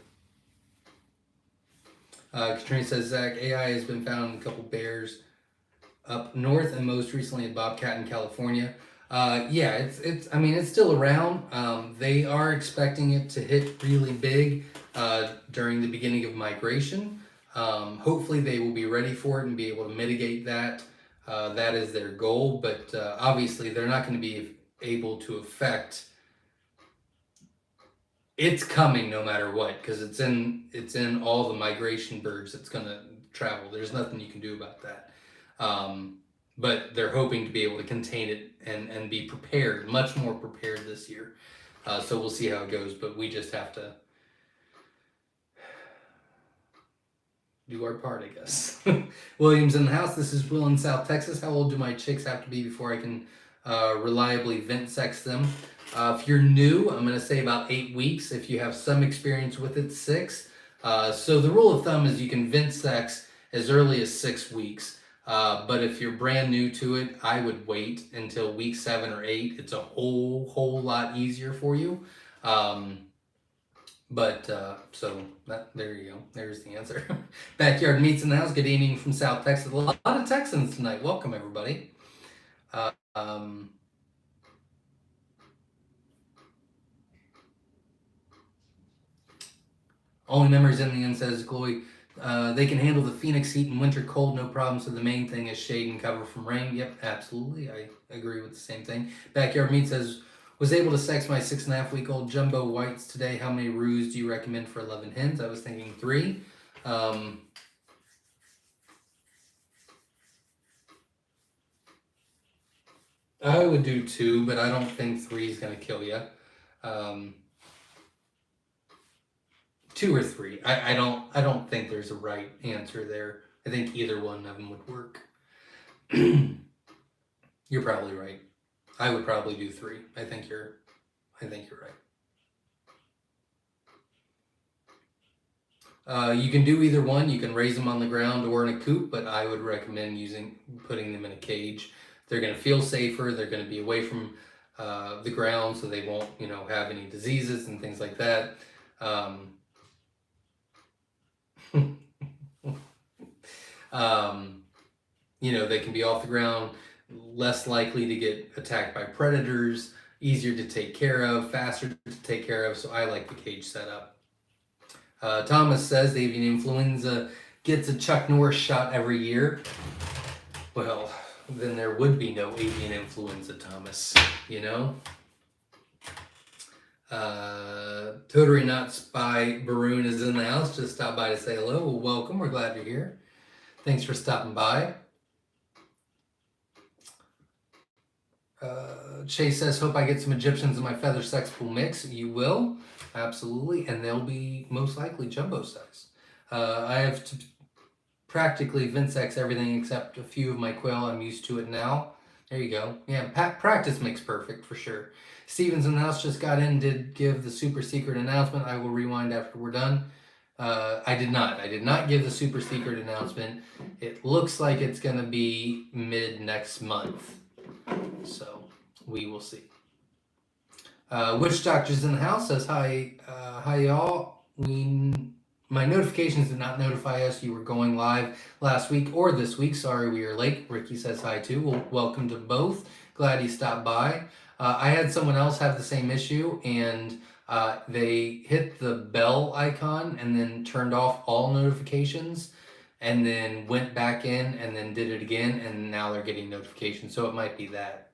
Katrina says, Zach, AI has been found in a couple bears up north and most recently a bobcat in California. Yeah, it's still around. They are expecting it to hit really big during the beginning of migration. Hopefully they will be ready for it and be able to mitigate that. That is their goal, but obviously they're not going to be able to affect. It's coming no matter what, because it's in all the migration birds that's going to travel. There's nothing you can do about that. But they're hoping to be able to contain it and be prepared, much more prepared this year. So we'll see how it goes, but we just have to do our part, I guess. William's in the house. This is Will in South Texas. How old do my chicks have to be before I can reliably vent sex them? If you're new, I'm going to say about 8 weeks. If you have some experience with it, 6. So the rule of thumb is you can vent sex as early as 6 weeks. But if you're brand new to it, I would wait until week 7 or 8. It's a whole lot easier for you. So there you go. There's the answer. Backyard Meats in the house. Good evening from South Texas. A lot of Texans tonight. Welcome, everybody. Only members in the end, says Chloe. They can handle the Phoenix heat and winter cold, no problem. So the main thing is shade and cover from rain. Yep, absolutely. I agree with the same thing. Backyard Meat says, was able to sex my 6.5-week-old jumbo whites today. How many roos do you recommend for 11 hens? I was thinking 3. I would do 2, but I don't think 3 is going to kill you. 2 or 3. I don't think there's a right answer there. I think either one of them would work. You're probably right. I would probably do 3. I think you're right. You can do either one. You can raise them on the ground or in a coop, but I would recommend putting them in a cage. They're going to feel safer. They're going to be away from the ground, so they won't, have any diseases and things like that. They can be off the ground, less likely to get attacked by predators, easier to take care of, faster to take care of. So I like the cage setup. Thomas says the avian influenza gets a Chuck Norris shot every year. Well, then there would be no avian influenza, Thomas, Totally Not Spy Baroon is in the house. Just stopped by to say hello. Well, welcome. We're glad you're here. Thanks for stopping by. Chase says, hope I get some Egyptians in my feather sex pool mix. You will. Absolutely. And they'll be most likely jumbo size. I have to practically vent-sex everything except a few of my quail. I'm used to it now. There you go. Yeah, practice makes perfect for sure. Stevens in the house just got in, did give the super secret announcement. I will rewind after we're done. I did not give the super secret announcement. It looks like it's going to be mid next month. So we will see. Witch Doctor's in the house says, hi y'all. My notifications did not notify us you were going live last week or this week. Sorry we are late. Ricky says hi too. Well, welcome to both. Glad you stopped by. I had someone else have the same issue, and they hit the bell icon and then turned off all notifications and then went back in and then did it again, and now they're getting notifications. So it might be that.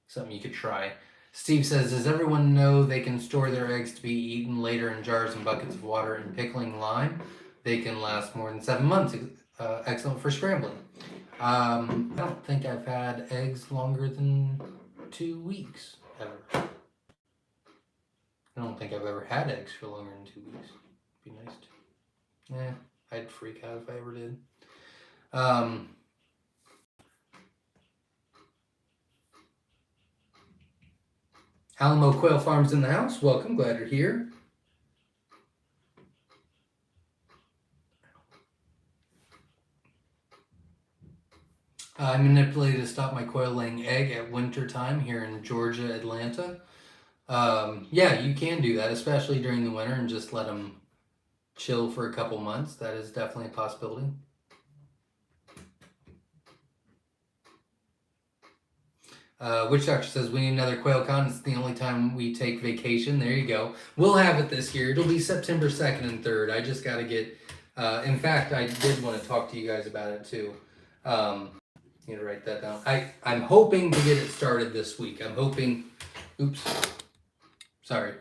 Something you could try. Steve says, does everyone know they can store their eggs to be eaten later in jars and buckets of water and pickling lime? They can last more than 7 months. Excellent for scrambling. I don't think I've had eggs longer than 2 weeks, ever. I don't think I've ever had eggs for longer than 2 weeks. Be nice to. I'd freak out if I ever did. Alamo Quail Farm's in the house. Welcome. Glad you're here. I manipulated to stop my quail laying egg at winter time here in Georgia, Atlanta. Yeah, you can do that, especially during the winter, and just let them chill for a couple months. That is definitely a possibility. Witch Doctor says, we need another quail con. It's the only time we take vacation. There you go. We'll have it this year. It'll be September 2nd and 3rd. I just got to get... in fact, I did want to talk to you guys about it too. Need to write that down. I'm hoping to get it started this week. I'm hoping. Oops. Sorry.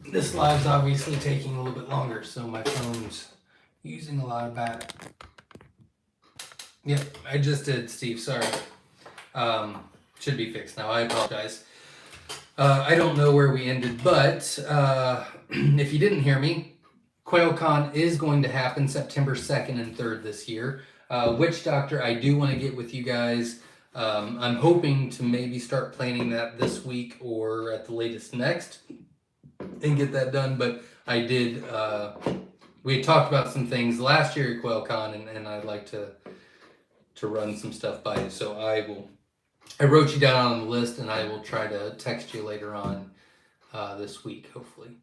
This live's obviously taking a little bit longer, so my phone's using a lot of battery. Yep, I just did, Steve. Sorry. Should be fixed now. I apologize. I don't know where we ended, but if you didn't hear me, QuailCon is going to happen September 2nd and 3rd this year. Witch Doctor, I do want to get with you guys. I'm hoping to maybe start planning that this week or at the latest next and get that done. But I did, we had talked about some things last year at QuailCon, and I'd like to run some stuff by you. So I wrote you down on the list, and I will try to text you later on this week, hopefully.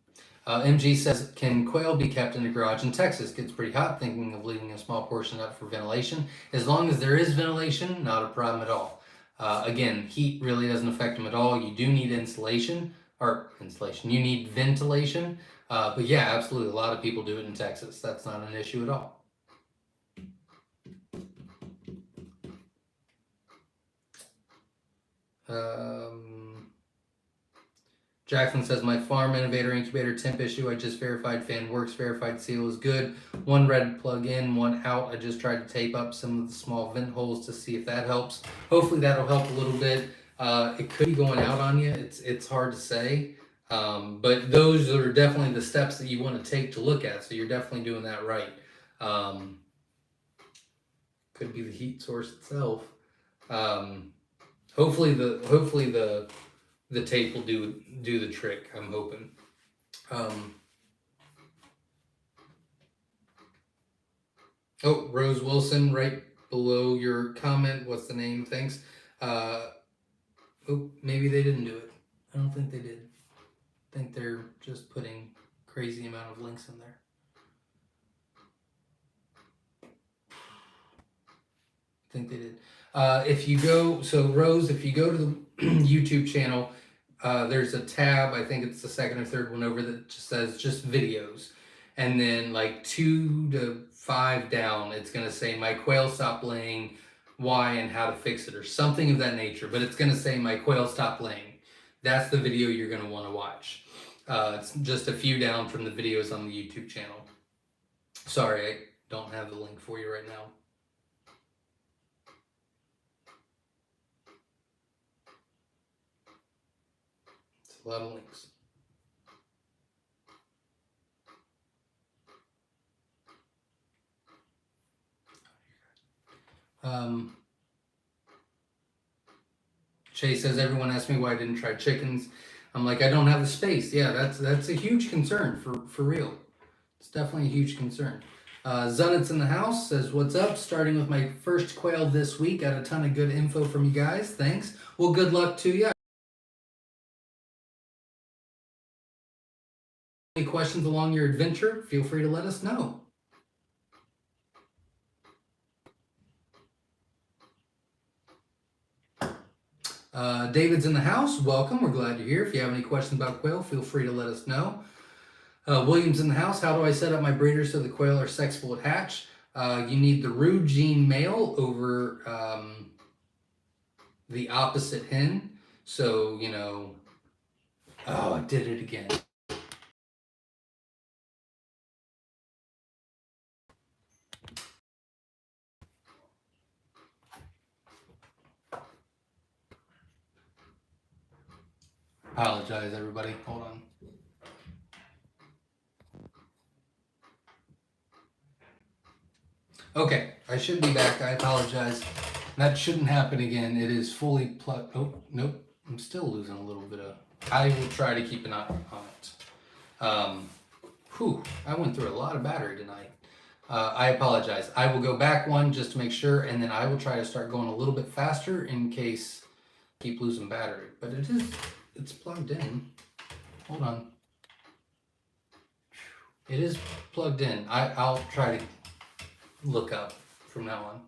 MG says, can quail be kept in a garage in Texas? Gets pretty hot, thinking of leaving a small portion up for ventilation. As long as there is ventilation, not a problem at all. Again, heat really doesn't affect them at all. You do need insulation. You need ventilation. But yeah, absolutely. A lot of people do it in Texas. That's not an issue at all. Jackson says, my farm incubator temp issue. I just verified fan works, verified seal is good. One red plug in, one out. I just tried to tape up some of the small vent holes to see if that helps. Hopefully that'll help a little bit. It could be going out on you. It's hard to say. But those are definitely the steps that you want to take to look at. So you're definitely doing that right. Could be the heat source itself. Hopefully the tape will do the trick. I'm hoping. Oh, Rose Wilson, right below your comment. What's the name? Thanks. Oh, maybe they didn't do it. I don't think they did. I think they're just putting crazy amount of links in there. I think they did. If you go, so Rose, if you go to the YouTube channel, there's a tab, I think it's the second or third one over, that just says just videos. And then like 2 to 5 down, it's going to say my quail stopped laying, why and how to fix it, or something of that nature. But it's going to say my quail stopped laying. That's the video you're going to want to watch. It's just a few down from the videos on the YouTube channel. Sorry, I don't have the link for you right now. A lot of links. Shay says, everyone asked me why I didn't try chickens. I'm like, I don't have the space. Yeah, that's a huge concern for real. It's definitely a huge concern. Zunit's in the house says, what's up? Starting with my first quail this week. Got a ton of good info from you guys. Thanks. Well, good luck to you. Any questions along your adventure, feel free to let us know. David's in the house. Welcome. We're glad you're here. If you have any questions about quail, feel free to let us know. William's in the house. How do I set up my breeders so the quail are sexable at hatch? You need the Rude Gene male over the opposite hen. So, you know, oh, I did it again. Apologize, everybody. Hold on. Okay, I should be back. I apologize. That shouldn't happen again. It is fully plugged. Oh, nope. I'm still losing a little bit of... I will try to keep an eye on it. I went through a lot of battery tonight. I apologize. I will go back one just to make sure, and then I will try to start going a little bit faster in case I keep losing battery. But it's plugged in. Hold on. It is plugged in. I'll try to look up from now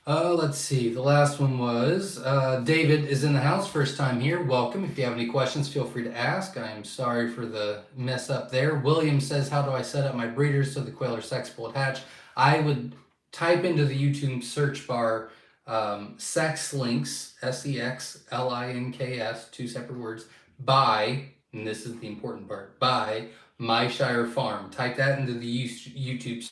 on. Let's see. The last one was David is in the house. First time here. Welcome. If you have any questions, feel free to ask. I am sorry for the mess up there. William says, how do I set up my breeders so the quail are sexable at hatch? I would type into the YouTube search bar sex links, SEXLINKS, two separate words, by, and this is the important part, by Myshire Farm. Type that into the YouTube.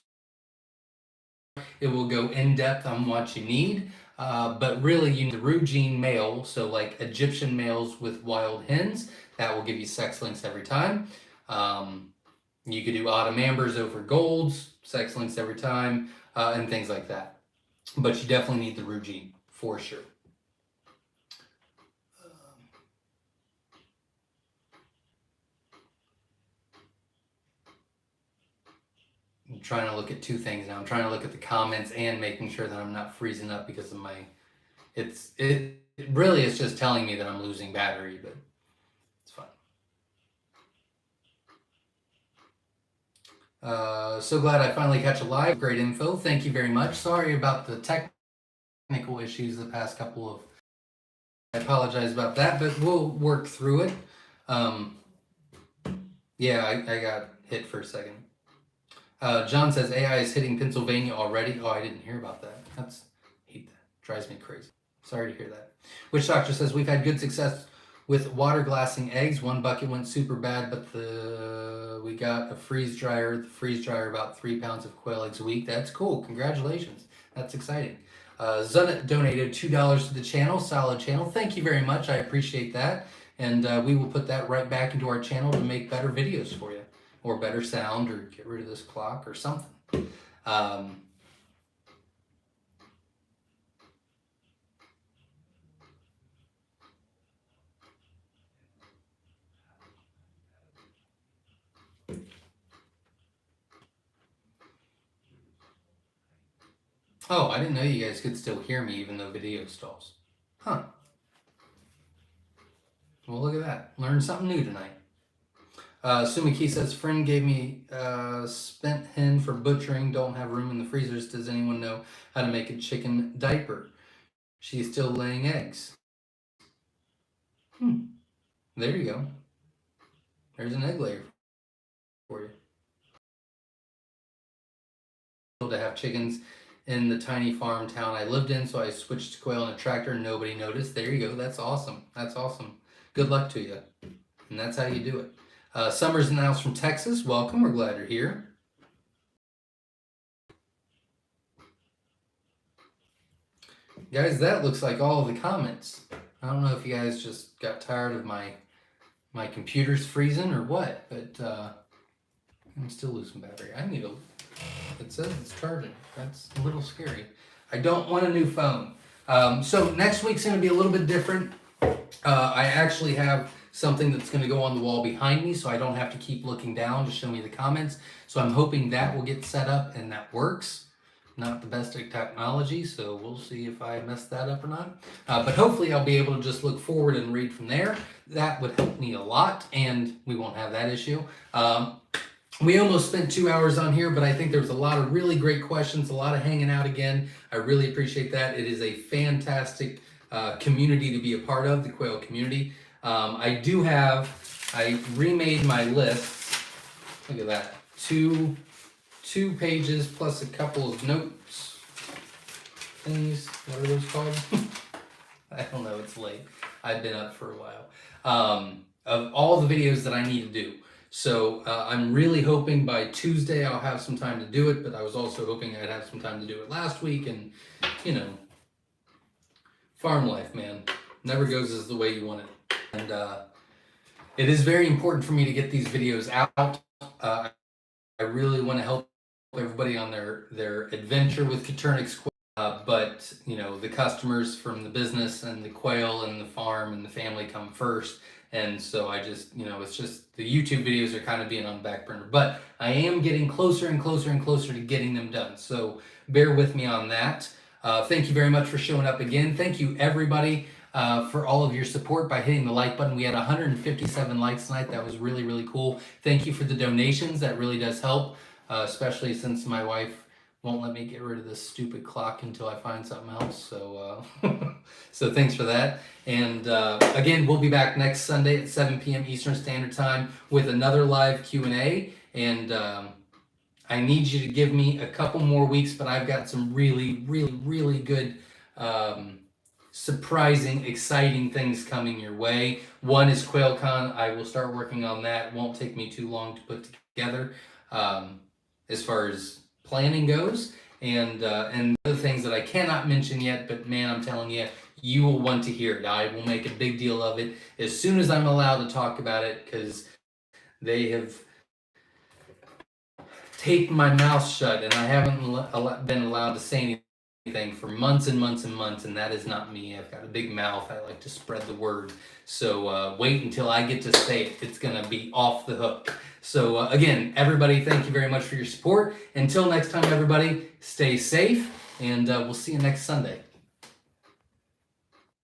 It will go in depth on what you need, but really you need the Rugine male, so like Egyptian males with wild hens. That will give you sex links every time. You could do autumn ambers over golds, sex links every time, and things like that. But you definitely need the Rugine for sure. I'm trying to look at two things now. I'm trying to look at the comments and making sure that I'm not freezing up because of my. It really is just telling me that I'm losing battery, but it's fine. So glad I finally catch a live. Great info. Thank you very much. Sorry about the technical issues the past couple of. I apologize about that, but we'll work through it. Yeah, I got hit for a second. John says AI is hitting Pennsylvania already. Oh, I didn't hear about that. Hate that. Drives me crazy. Sorry to hear that. Witch Doctor says we've had good success with water glassing eggs. One bucket went super bad, but we got a freeze dryer. The freeze dryer about 3 pounds of quail eggs a week. That's cool. Congratulations. That's exciting. Zunit donated $2 to the channel. Solid channel. Thank you very much. I appreciate that. And we will put that right back into our channel to make better videos for you, or better sound, or get rid of this clock or something. Oh, I didn't know you guys could still hear me even though video stalls. Huh. Well, look at that. Learned something new tonight. Sumiki says, friend gave me spent hen for butchering. Don't have room in the freezers. Does anyone know how to make a chicken diaper? She's still laying eggs. There you go. There's an egg layer for you. To have chickens in the tiny farm town I lived in, so I switched to quail in a tractor and nobody noticed. There you go. That's awesome. That's awesome. Good luck to you. And that's how you do it. Summer's in the house from Texas. Welcome. We're glad you're here. Guys, that looks like all of the comments. I don't know if you guys just got tired of my computer's freezing or what, but I'm still losing battery. I need a... It says it's charging. That's a little scary. I don't want a new phone. So next week's going to be a little bit different. I actually have something that's going to go on the wall behind me, so I don't have to keep looking down to show me the comments. So I'm hoping that will get set up and that works. Not the best at technology, so we'll see if I mess that up or not. But hopefully I'll be able to just look forward and read from there. That would help me a lot, and we won't have that issue. We almost spent 2 hours on here, but I think there was a lot of really great questions, a lot of hanging out again. I really appreciate that. It is a fantastic community to be a part of, the quail community. I remade my list. Look at that. Two pages plus a couple of notes things. What are those called? I don't know. It's late. I've been up for a while. Of all the videos that I need to do. So I'm really hoping by Tuesday I'll have some time to do it, but I was also hoping I'd have some time to do it last week, and, you know, farm life, man. Never goes as the way you want it. And it is very important for me to get these videos out. I really want to help everybody on their adventure with Coturnix quail, but, you know, the customers from the business and the quail and the farm and the family come first. And so I just, you know, it's just the YouTube videos are kind of being on the back burner, but I am getting closer and closer and closer to getting them done. So bear with me on that. Thank you very much for showing up again. Thank you everybody for all of your support by hitting the like button. We had 157 likes tonight. That was really, really cool. Thank you for the donations. That really does help, especially since my wife won't let me get rid of this stupid clock until I find something else. So, so thanks for that. And again, we'll be back next Sunday at 7 p.m. Eastern Standard Time with another live Q&A. And I need you to give me a couple more weeks, but I've got some really, really, really good, surprising, exciting things coming your way. One is QuailCon. I will start working on that. It won't take me too long to put together, as far as planning goes. And other things that I cannot mention yet, but man, I'm telling you, you will want to hear it. I will make a big deal of it as soon as I'm allowed to talk about it, because they have taped my mouth shut, and I haven't been allowed to say anything for months and months and months, and that is not me. I've got a big mouth. I like to spread the word. So wait until I get to say it. It's going to be off the hook. So again, everybody, thank you very much for your support. Until next time, everybody, stay safe, and we'll see you next Sunday.